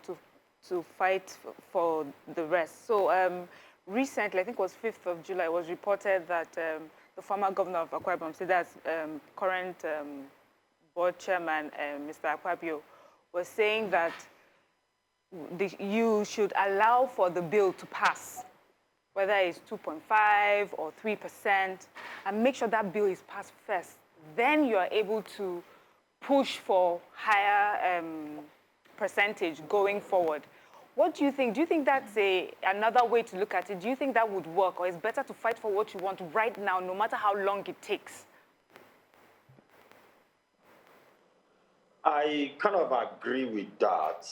to fight for the rest. So recently, I think it was 5th of July, it was reported that the former governor of Akwa Ibom, so that's current board chairman, Mr. Akpabio, was saying that you should allow for the bill to pass whether it's 2.5 or 3%, and make sure that bill is passed first. Then you are able to push for higher percentage going forward. What do you think? Do you think that's another way to look at it? Do you think that would work, or it's better to fight for what you want right now, no matter how long it takes? I kind of agree with that,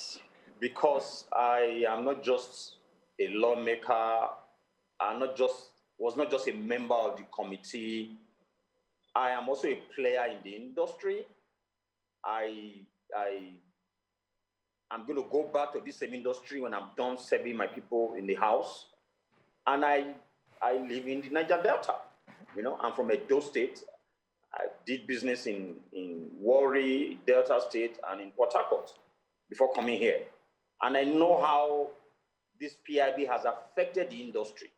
because I am not just a lawmaker. Was not just a member of the committee. I am also a player in the industry. I'm going to go back to this same industry when I'm done serving my people in the house. And I live in the Niger Delta. I'm from Edo State. I did business in Warri, Delta State, and in Port Harcourt before coming here. And I know how this PIB has affected the industry.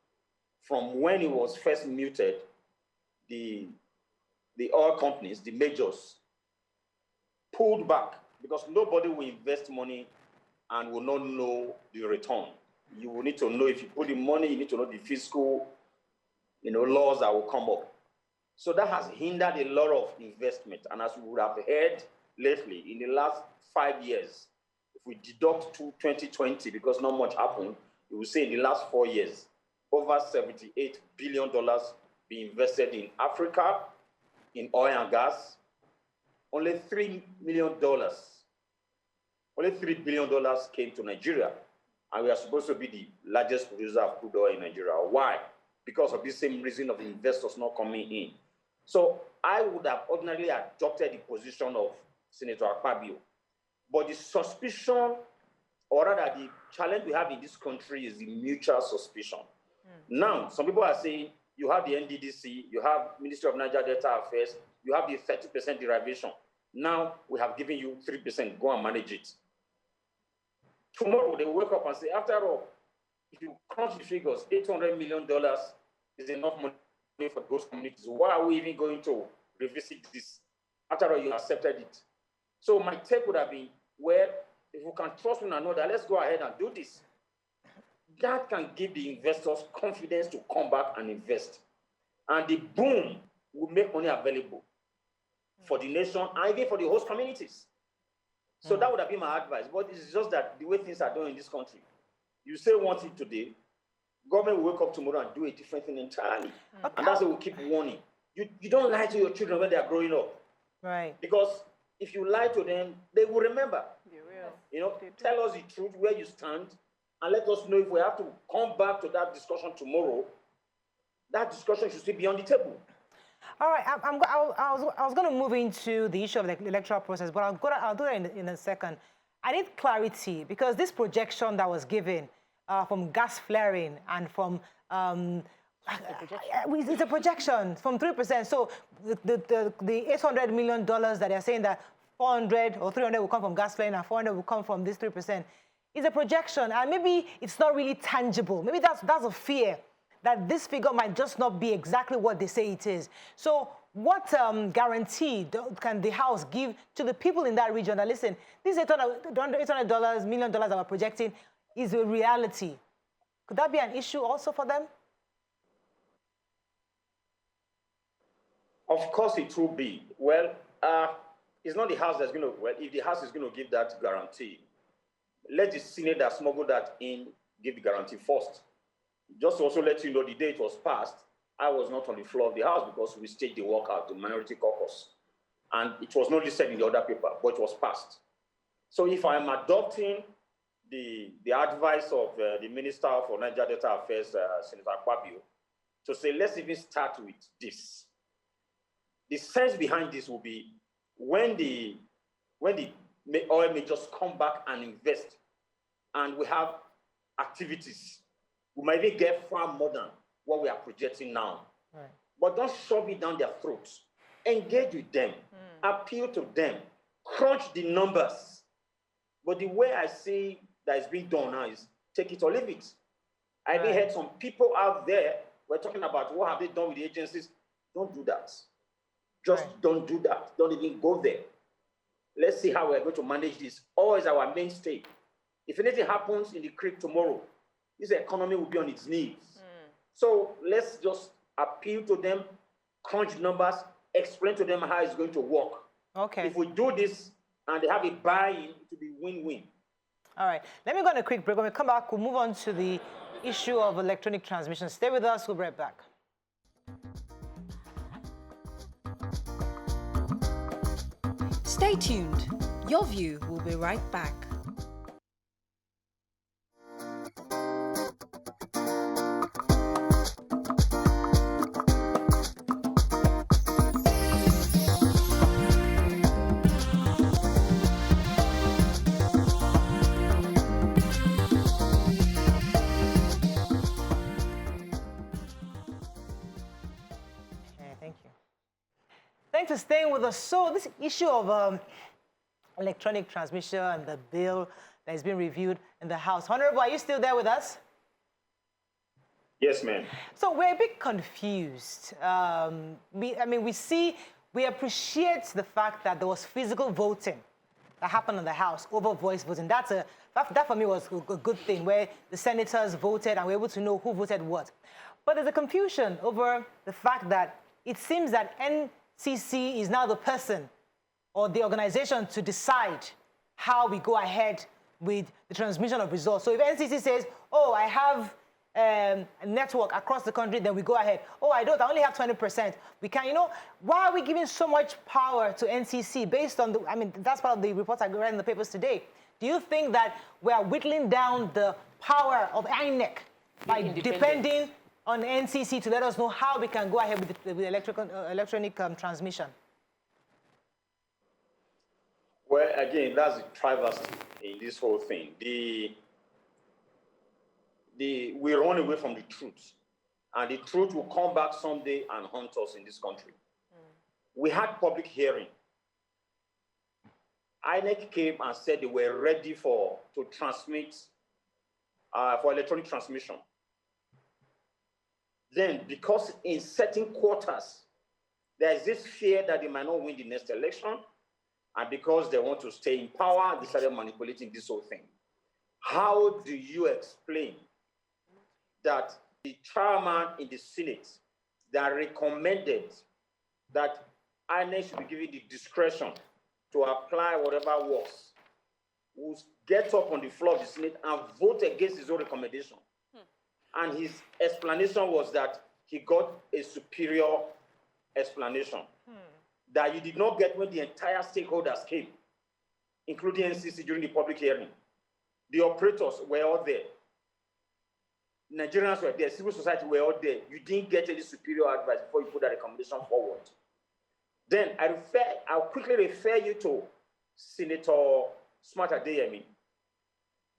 From when it was first muted, the oil companies, the majors, pulled back, because nobody will invest money and will not know the return. You will need to know, if you put the money, you need to know the fiscal, laws that will come up. So that has hindered a lot of investment. And as we would have heard lately, in the last 5 years, if we deduct to 2020, because not much happened, you will say in the last 4 years, over $78 billion being invested in Africa, in oil and gas. Only $3 billion came to Nigeria. And we are supposed to be the largest producer of crude oil in Nigeria. Why? Because of this same reason of investors not coming in. So I would have ordinarily adopted the position of Senator Akpabio. But the suspicion, or rather the challenge we have in this country, is the mutual suspicion. Now, some people are saying, you have the NDDC, you have Ministry of Niger Delta Affairs, you have the 30% derivation. Now we have given you 3%, go and manage it. Tomorrow they will wake up and say, after all, if you crunch the figures, $800 million is enough money for those communities. Why are we even going to revisit this? After all, you accepted it. So my take would have been, well, if we can trust one another, let's go ahead and do this. That can give the investors confidence to come back and invest. And the boom will make money available for the nation and even for the host communities. So that would have been my advice. But it's just that the way things are done in this country, you say one thing today, government will wake up tomorrow and do a different thing entirely. And that's why we keep warning. You don't lie to your children when they are growing up. Right. Because if you lie to them, they will remember. They will. Tell us the truth, where you stand, and let us know if we have to come back to that discussion tomorrow. That discussion should still be on the table. All right, I was going to move into the issue of the electoral process, but I'll do it in a second. I need clarity, because this projection that was given from gas flaring and from it's a projection from 3%. So the $800 million that they're saying that 400 or 300 will come from gas flaring and 400 will come from this 3%. It's a projection, and maybe it's not really tangible. Maybe that's a fear, that this figure might just not be exactly what they say it is. So what guarantee can the House give to the people in that region that, listen, this $800 million that we're projecting is a reality? Could that be an issue also for them? Of course it will be. Well, it's not the House that's going to, well, if the House is going to give that guarantee, let the Senate that smuggled that in give the guarantee first. Just to also let you know, the day it was passed, I was not on the floor of the House because we staged the walkout, the minority caucus. And it was not listed in the other paper, but it was passed. So if I am adopting the advice of the Minister for Niger Delta Affairs, Senator Akpabio, to say, let's even start with this. The sense behind this will be when the oil majors come back and invest, and we have activities, we might even get far more than what we are projecting now. Right. But don't shove it down their throats. Engage with them, appeal to them, crunch the numbers. But the way I see that is being done now is take it or leave it. I even heard some people out there were talking about what have they done with the agencies. Don't do that. Just don't do that. Don't even go there. Let's see how we're going to manage this. Oil is our mainstay. If anything happens in the creek tomorrow, this economy will be on its knees. So let's just appeal to them, crunch numbers, explain to them how it's going to work. Okay. If we do this and they have a buy-in, it will be win-win. All right. Let me go on a quick break. When we come back, we'll move on to the issue of electronic transmission. Stay with us. We'll be right back. Stay tuned. Your View will be right back. Thanks for staying with us. So this issue of electronic transmission and the bill that has been reviewed in the House. Honorable, are you still there with us? Yes, ma'am. So we're a bit confused. We appreciate the fact that there was physical voting that happened in the House over voice voting. That for me was a good thing, where the senators voted and we were able to know who voted what. But there's a confusion over the fact that it seems that NCC is now the person or the organization to decide how we go ahead with the transmission of results. So if NCC says, oh, I have a network across the country, then we go ahead. Oh, I don't, I only have 20%. We can, why are we giving so much power to NCC based on that's part of the reports I read in the papers today. Do you think that we are whittling down the power of INEC by depending on NCC to let us know how we can go ahead with the electronic transmission? Well, again, that's the travesty in this whole thing. We run away from the truth, and the truth will come back someday and haunt us in this country. We had public hearing. INEC came and said they were ready to transmit for electronic transmission. Then, because in certain quarters, there is this fear that they might not win the next election, and because they want to stay in power, they started manipulating this whole thing. How do you explain that the chairman in the Senate that recommended that INEC should be given the discretion to apply whatever works will get up on the floor of the Senate and vote against his own recommendation? And his explanation was that he got a superior explanation that you did not get when the entire stakeholders came, including NCC during the public hearing. The operators were all there. Nigerians were there, civil society were all there. You didn't get any superior advice before you put that recommendation forward. Then I'll quickly refer you to Senator Smart Adeyemi,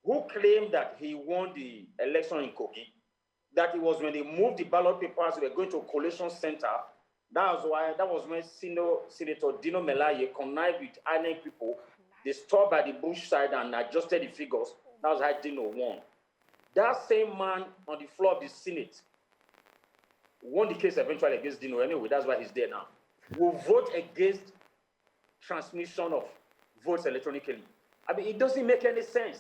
who claimed that he won the election in Kogi, that it was when they moved the ballot papers, they were going to a collation center. That was when Senator Dino Melaye connived with INEC people. They stopped by the bush side and adjusted the figures. That was how Dino won. That same man on the floor of the Senate won the case eventually against Dino. Anyway, that's why he's there now. Will vote against transmission of votes electronically. It doesn't make any sense.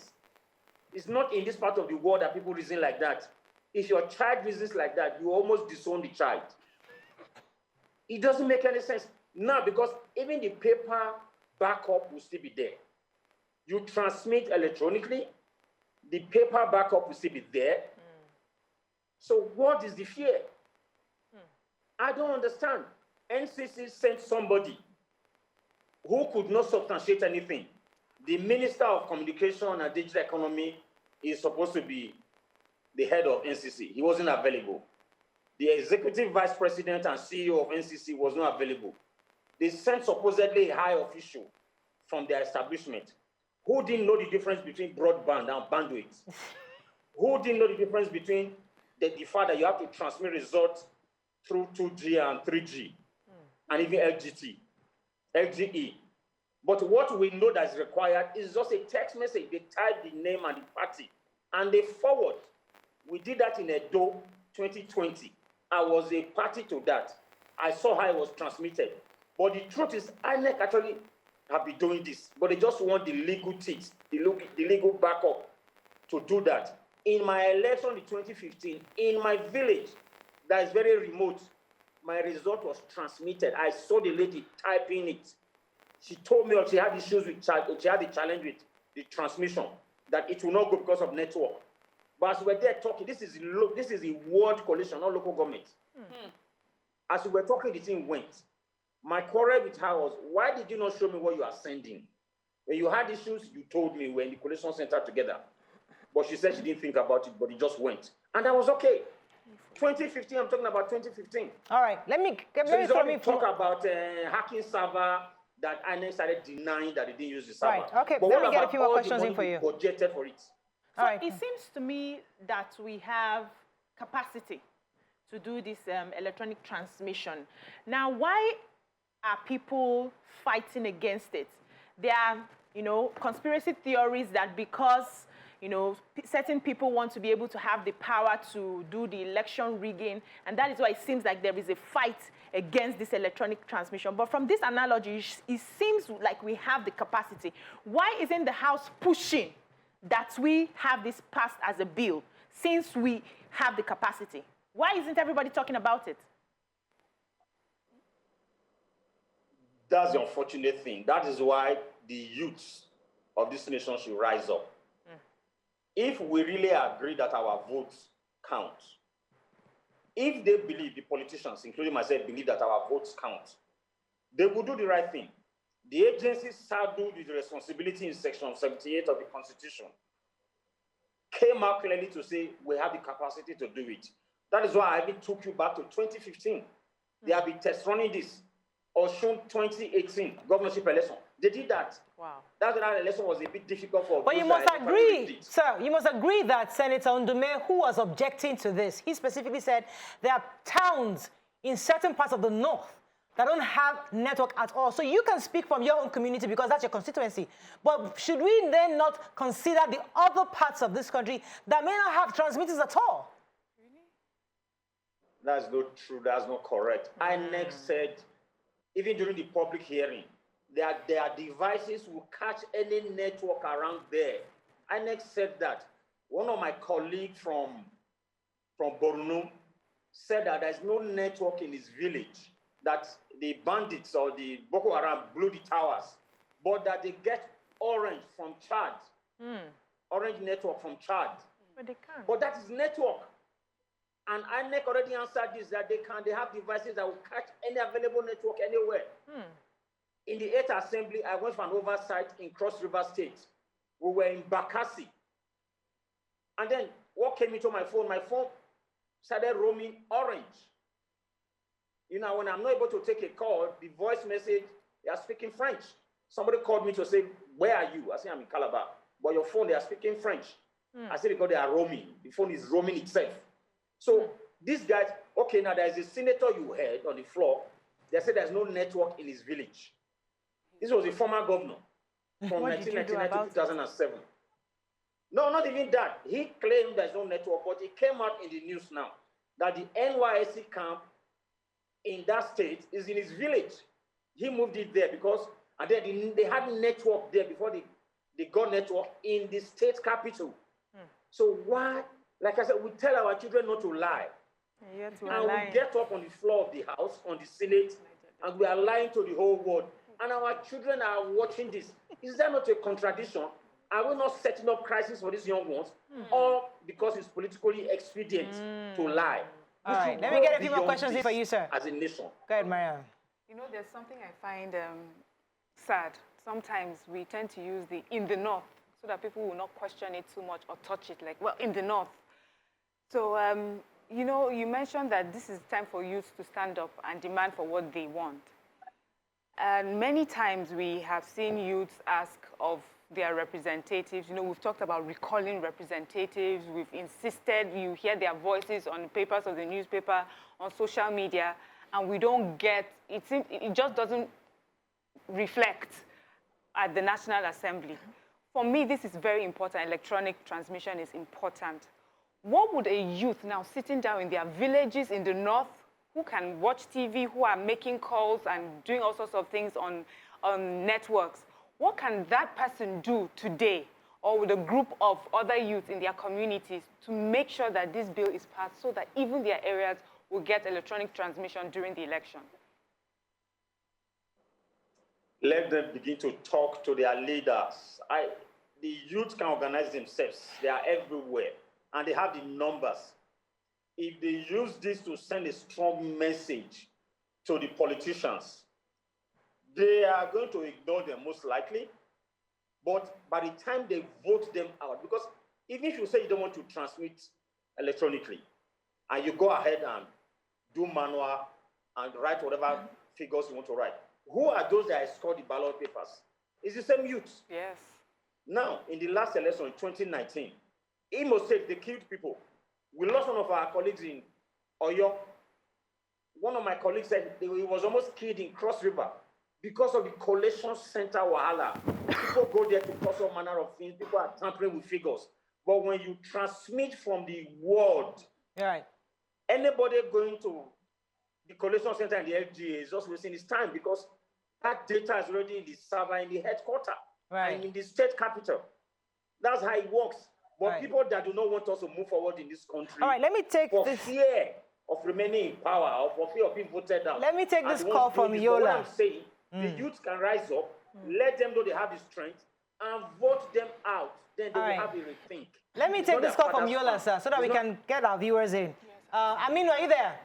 It's not in this part of the world that people reason like that. If your child reasons like that, you almost disown the child. It doesn't make any sense. Now, because even the paper backup will still be there. You transmit electronically, the paper backup will still be there. So what is the fear? I don't understand. NCC sent somebody who could not substantiate anything. The Minister of Communication and Digital Economy is supposed to be the head of NCC. He wasn't available. The Executive Vice President and CEO of NCC was not available. They sent supposedly a high official from their establishment who didn't know the difference between broadband and bandwidth, who didn't know the difference between the fact that you have to transmit results through 2G and 3G, and even LGE. But what we know that is required is just a text message. They type the name and the party, and they forward. We did that in Edo 2020. I was a party to that. I saw how it was transmitted. But the truth is, INEC actually have been doing this, but they just want the legal teeth, the legal backup to do that. In my election in 2015, in my village, that is very remote, my result was transmitted. I saw the lady typing it. She told me she had issues with she had a challenge with the transmission, that it will not go because of network. But as we were there talking, this is a world coalition, not local government. Mm-hmm. As we were talking, the thing went. My quarrel with her was, why did you not show me what you are sending? When you had issues, you told me when the coalition center together. But she said she didn't think about it, but it just went. And that was okay. 2015, I'm talking about 2015. All right, let me talk about hacking server that INEC started denying that they didn't use the server. Right, okay, but let me get a few more questions in for you. Budgeted for it. So it seems to me that we have capacity to do this electronic transmission. Now, why are people fighting against it? There are, conspiracy theories that because, certain people want to be able to have the power to do the election rigging, and that is why it seems like there is a fight against this electronic transmission. But from this analogy, it seems like we have the capacity. Why isn't the House pushing that we have this passed as a bill, since we have the capacity? Why isn't everybody talking about it? That's the unfortunate thing. That is why the youths of this nation should rise up. If we really agree that our votes count, if they believe, the politicians, including myself, believe that our votes count, they will do the right thing. The agency saddled with the responsibility in Section 78 of the Constitution came out clearly to say we have the capacity to do it. That is why I even took you back to 2015. They have been test running this. Osun 2018 governorship election. They did that. Wow. That election was a bit difficult for. But you must agree, sir, you must agree that Senator Ndume, who was objecting to this, he specifically said there are towns in certain parts of the north that don't have network at all. So you can speak from your own community because that's your constituency. But should we then not consider the other parts of this country that may not have transmitters at all? That's not true. That's not correct. INEC said, even during the public hearing, their devices will catch any network around there. INEC said that. One of my colleagues from Borno said that there's no network in his village, that the bandits or the Boko Haram blew the towers, but that they get orange from Chad, orange network from Chad. But they can't. But that is network. And INEC already answered this, that they have devices that will catch any available network anywhere. In the 8th Assembly, I went for an oversight in Cross River State. We were in Bakassi. And then what came into my phone started roaming orange. When I'm not able to take a call, the voice message, they are speaking French. Somebody called me to say, where are you? I say, I'm in Calabar. But your phone, they are speaking French. I said, because they are roaming. The phone is roaming itself. So these guys, okay, now there's a senator you heard on the floor. They said there's no network in his village. This was a former governor from 1999 to 2007. No, not even that. He claimed there's no network, but it came out in the news now that the NYSC camp in that state is in his village. He moved it there because, and then they had network there before they got network in the state capital. So why? Like I said, we tell our children not to lie. And we get up on the floor of the House, on the Senate, and we are lying to the whole world. And our children are watching this. Is there not a contradiction? Are we not setting up crisis for these young ones? Or because it's politically expedient to lie? All right, let me get a few more questions in for you, sir. As a nation. Go ahead, Mariam. There's something I find sad. Sometimes we tend to use the in the north so that people will not question it too much or touch it like, well, in the north. So, you mentioned that this is time for youth to stand up and demand for what they want. And many times we have seen youths ask of their representatives. We've talked about recalling representatives. We've insisted you hear their voices on the papers of the newspaper, on social media, and we don't get, it just doesn't reflect at the National Assembly. For me, this is very important. Electronic transmission is important. What would a youth now sitting down in their villages in the north, who can watch TV, who are making calls and doing all sorts of things on networks, what can that person do today, or with a group of other youth in their communities, to make sure that this bill is passed so that even their areas will get electronic transmission during the election? Let them begin to talk to their leaders. The youth can organize themselves. They are everywhere, and they have the numbers. If they use this to send a strong message to the politicians, they are going to ignore them most likely. But by the time they vote them out, because even if you say you don't want to transmit electronically, and you go ahead and do manual and write whatever figures you want to write, who are those that escort the ballot papers? It's the same youth. Yes. Now, in the last election in 2019, Imo State, they killed people. We lost one of our colleagues in Oyo. One of my colleagues said he was almost killed in Cross River because of the collation center wahala. People go there to cause all manner of things. People are tampering with figures. But when you transmit from the world, right, anybody going to the collation center in the FGA is just wasting his time because that data is already in the server in the headquarters and in the state capital. That's how it works. But people that do not want us to move forward in this country, all right, let me take for this fear of remaining in power or for fear of being voted out. Let me take this call from Yola. What I'm saying, the youth can rise up, let them know they have the strength, and vote them out. Then they will have a rethink. Let me take this call from Yola, sir, so that we can get our viewers in. Aminu, are you there?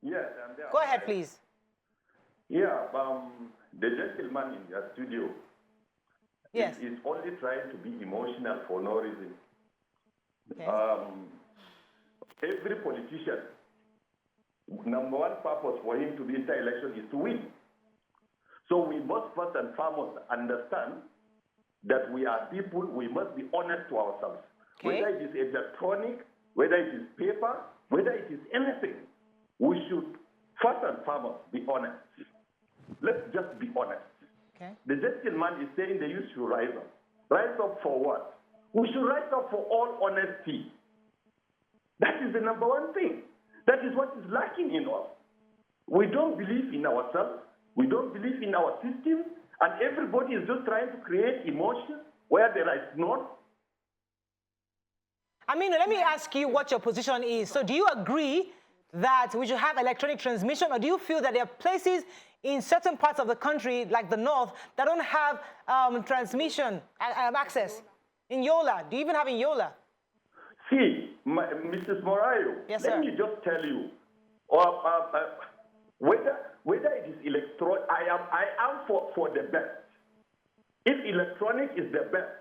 Yes, I'm there. Go ahead, please. Yeah, the gentleman in your studio is only trying to be emotional for no reason. Okay. Every politician, number one purpose for him to be inter-election is to win. So we must first and foremost understand that we are people, we must be honest to ourselves. Okay. Whether it is electronic, whether it is paper, whether it is anything, we should first and foremost be honest. Let's just be honest. Okay. The gentleman is saying the youth should rise up. Rise up for what? We should rise up for all honesty. That is the number one thing. That is what is lacking in us. We don't believe in ourselves. We don't believe in our system. And everybody is just trying to create emotion where there is none. Aminu, let me ask you what your position is. So do you agree that we should have electronic transmission, or do you feel that there are places in certain parts of the country, like the north, that don't have transmission access? In Yola, do you even have in Yola? See, Mrs. Morayo, yes, let me just tell you, whether it is electronic, I am for the best. If electronic is the best,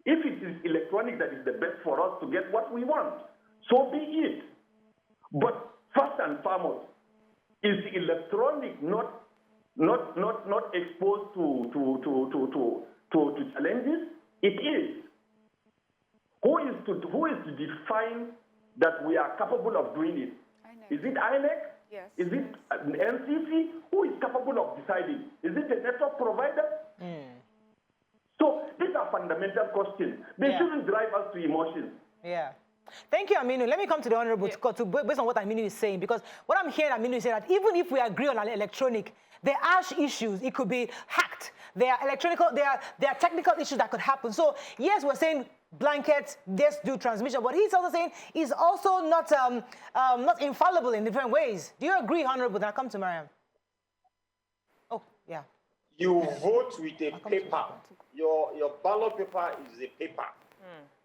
if it is electronic that is the best for us to get what we want, so be it. But first and foremost, is electronic not exposed to challenges? It is. Who is to define that we are capable of doing it? Is it INEC? Yes. Is it NCC? Who is capable of deciding? Is it the network provider? So these are fundamental questions. They shouldn't drive us to emotions. Yeah. Thank you, Aminu. Let me come to the Honorable based on what Aminu is saying, because what I'm hearing Aminu is saying that even if we agree on an electronic, there are issues. It could be hacked. There are technical issues that could happen. So yes, we're saying blankets, just do transmission, but he's also saying he's also not infallible in different ways. Do you agree, Honorable? Then I'll come to Mariam. Oh, yeah. You vote with a paper. Your ballot paper is a paper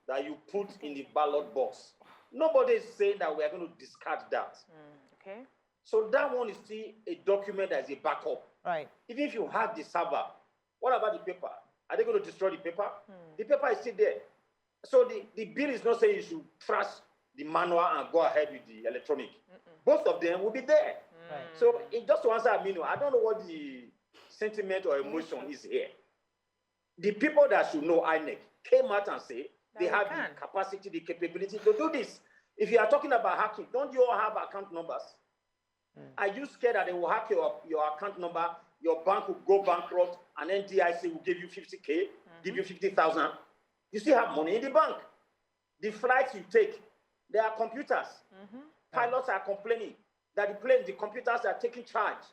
that you put in the ballot box. Nobody is saying that we are going to discard that. Okay. So that one is still a document that is a backup. Right. Even if you have the server, what about the paper? Are they going to destroy the paper? The paper is still there. So the bill is not saying you should trash the manual and go ahead with the electronic. Both of them will be there. Right. So just to answer Aminu, I don't know what the sentiment or emotion is here. The people that should know INEC came out and say they have the capacity, the capability to do this. If you are talking about hacking, don't you all have account numbers? Are you scared that they will hack your account number, your bank will go bankrupt, and NDIC will give you 50K, give you 50,000? You still have money in the bank. The flights you take, there are computers. Pilots are complaining that the computers are taking charge.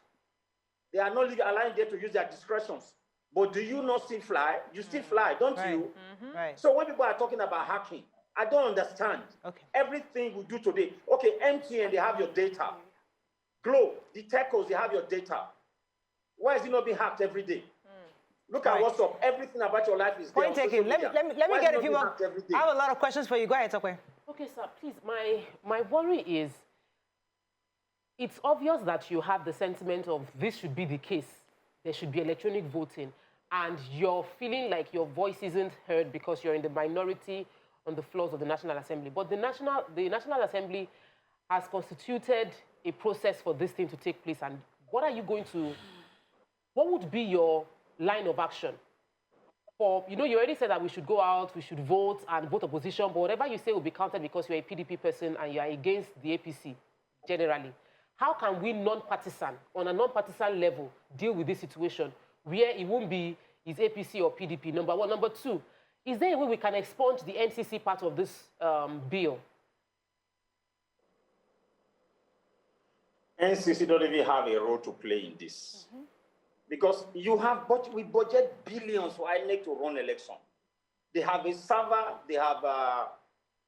They are not allowing them to use their discretions. But do you not still fly? You still fly, don't you? Right. So when people are talking about hacking, I don't understand. Okay. Everything we do today. Okay, MTN, they have your data. Globe, the telcos, they have your data. Why is it not being hacked every day? Look at WhatsApp. Everything about your life is there. Point taken. Let me get a few more. I have a lot of questions for you. Go ahead, Tokwe. Okay, sir, please. My worry is, it's obvious that you have the sentiment of this should be the case. There should be electronic voting. And you're feeling like your voice isn't heard because you're in the minority on the floors of the National Assembly. But the National Assembly has constituted a process for this thing to take place. And what would be your line of action? For, you already said that we should go out, we should vote and vote opposition, but whatever you say will be counted because you're a PDP person and you are against the APC generally. How can we on a non-partisan level, deal with this situation where it won't be is APC or PDP, number one? Number two, is there a way we can expunge the NCC part of this bill? NCC don't even have a role to play in this. Because we budget billions for INEC to run election. They have a server, they have a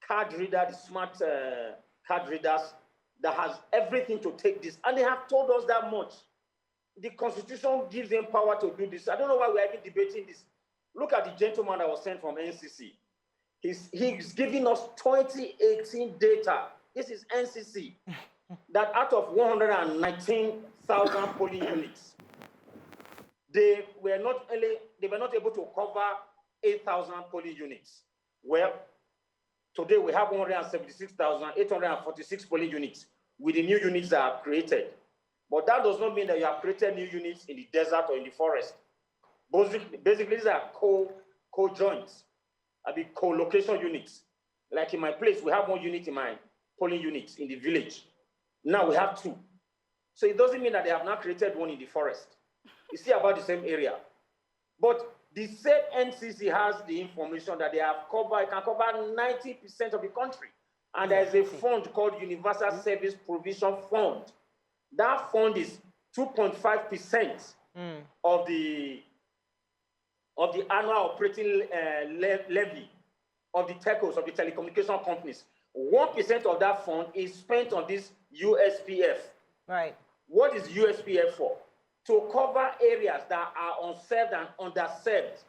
card reader, the smart card readers that has everything to take this. And they have told us that much. The Constitution gives them power to do this. I don't know why we're even debating this. Look at the gentleman that was sent from NCC. He's giving us 2018 data. This is NCC. That out of 119,000 polling units, they were not able to cover 8,000 polling units. Well, today we have 176,846 polling units with the new units that are created. But that does not mean that you have created new units in the desert or in the forest. Basically, these are co-joints, co-location units. Like in my place, we have one unit in my polling unit in the village. Now we have two. So it doesn't mean that they have not created one in the forest. It's still about the same area. But the said NCC has the information that they have covered, can cover 90% of the country. And there is a fund called Universal Service Provision Fund. That fund is 2.5% of the annual operating levy of the telcos, of the telecommunication companies. 1% of that fund is spent on this USPF. Right. What is USPF for? To cover areas that are unserved and underserved,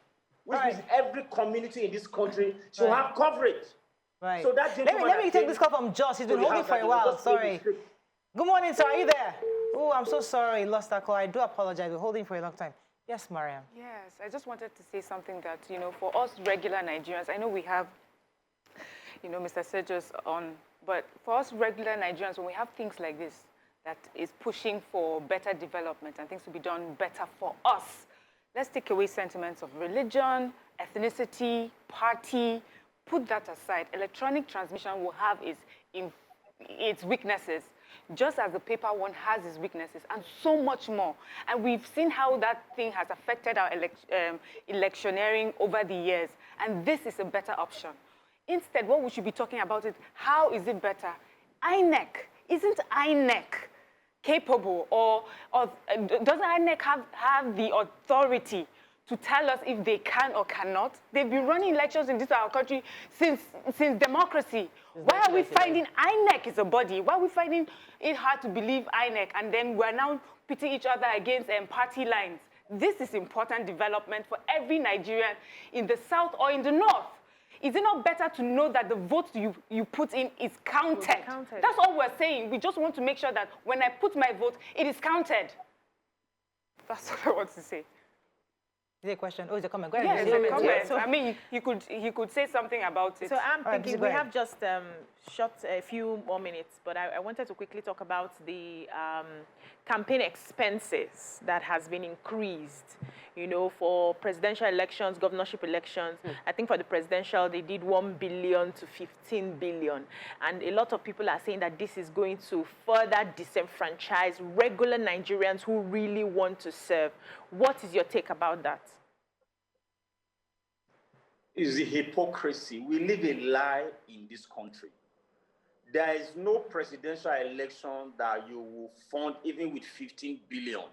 which means every community in this country should have coverage. Right. So that let me take this call from Joss. He's been holding for a while. Sorry. Good morning, sir. Are you there? Oh, I'm so sorry. Lost that call. I do apologize. We're holding for a long time. Yes, Mariam. Yes, I just wanted to say something that, for us regular Nigerians, I know we have, Mr. Sergius on, but for us regular Nigerians, when we have things like this, that is pushing for better development and things to be done better for us, let's take away sentiments of religion, ethnicity, party, put that aside. Electronic transmission will have its weaknesses, just as the paper one has its weaknesses, and so much more. And we've seen how that thing has affected our electioneering over the years, and this is a better option. Instead, what we should be talking about is, how is it better? Isn't INEC capable, or doesn't INEC have the authority to tell us if they can or cannot? They've been running elections in our country since democracy. Why are we finding INEC is a body? Why are we finding it hard to believe INEC? And then we're now pitting each other against party lines. This is important development for every Nigerian in the south or in the north. Is it not better to know that the vote you put in is counted? That's all we're saying. We just want to make sure that when I put my vote, it is counted. That's what I want to say. Is it a question? Oh, it's a comment. Go ahead. Yes, it's a comment. Yeah, so, I mean, he could say something about it. So I'm thinking we have just a few more minutes, but I wanted to quickly talk about the campaign expenses that has been increased, for presidential elections, governorship elections. I think for the presidential, they did 1 billion to 15 billion. And a lot of people are saying that this is going to further disenfranchise regular Nigerians who really want to serve. What is your take about that? Is the hypocrisy. We live a lie in this country. There is no presidential election that you will fund even with 15 billion.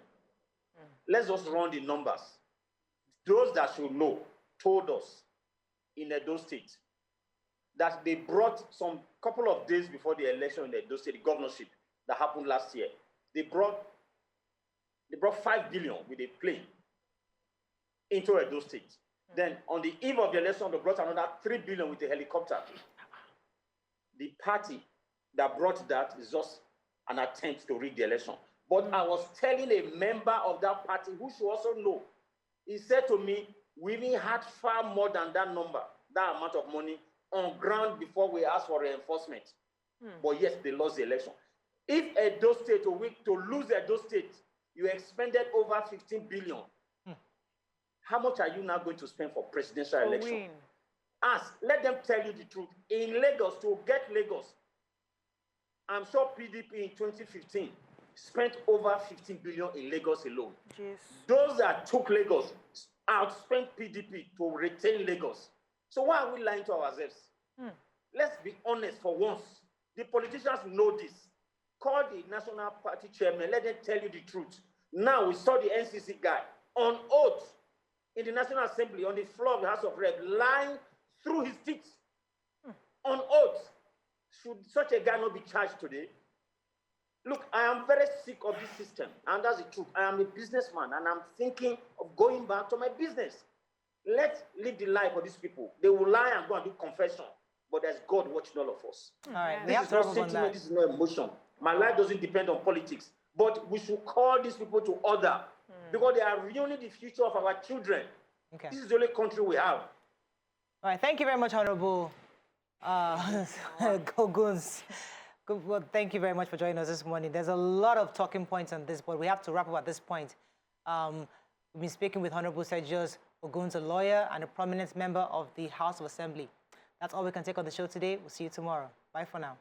Let's just run the numbers. Those that should know told us in Edo State that they brought some couple of days before the election in Edo State, the governorship that happened last year. They brought 5 billion with a plane into Edo State. Then on the eve of the election, they brought another 3 billion with a helicopter. The party that brought that is just an attempt to rig the election. But I was telling a member of that party who should also know. He said to me, we even had far more than that number, that amount of money on ground before we asked for reinforcement. But yes, they lost the election. If Edo State, to lose Edo State, you expended over 15 billion. How much are you now going to spend for presidential election? Ask, let them tell you the truth. In Lagos, to get Lagos, I'm sure PDP in 2015 spent over 15 billion in Lagos alone. Jeez. Those that took Lagos outspent PDP to retain Lagos. So why are we lying to ourselves? Let's be honest for once. The politicians know this. Call the National Party chairman, let them tell you the truth. Now we saw the NCC guy on oath in the National Assembly, on the floor of the House of Reps, lying through his teeth on oath. Should such a guy not be charged today? Look, I am very sick of this system, and that's the truth. I am a businessman, and I'm thinking of going back to my business. Let's live the life of these people. They will lie and go and do confession, but there's God watching all of us. All right, this is not sentiment, this is not emotion. My life doesn't depend on politics, but we should call these people to order because they are ruining the future of our children. Okay. This is the only country we have. All right, thank you very much, Honorable Oguns. Well, thank you very much for joining us this morning. There's a lot of talking points on this, but we have to wrap up at this point. We've been speaking with Honorable Sergius Oguns, a lawyer and a prominent member of the House of Assembly. That's all we can take on the show today. We'll see you tomorrow. Bye for now.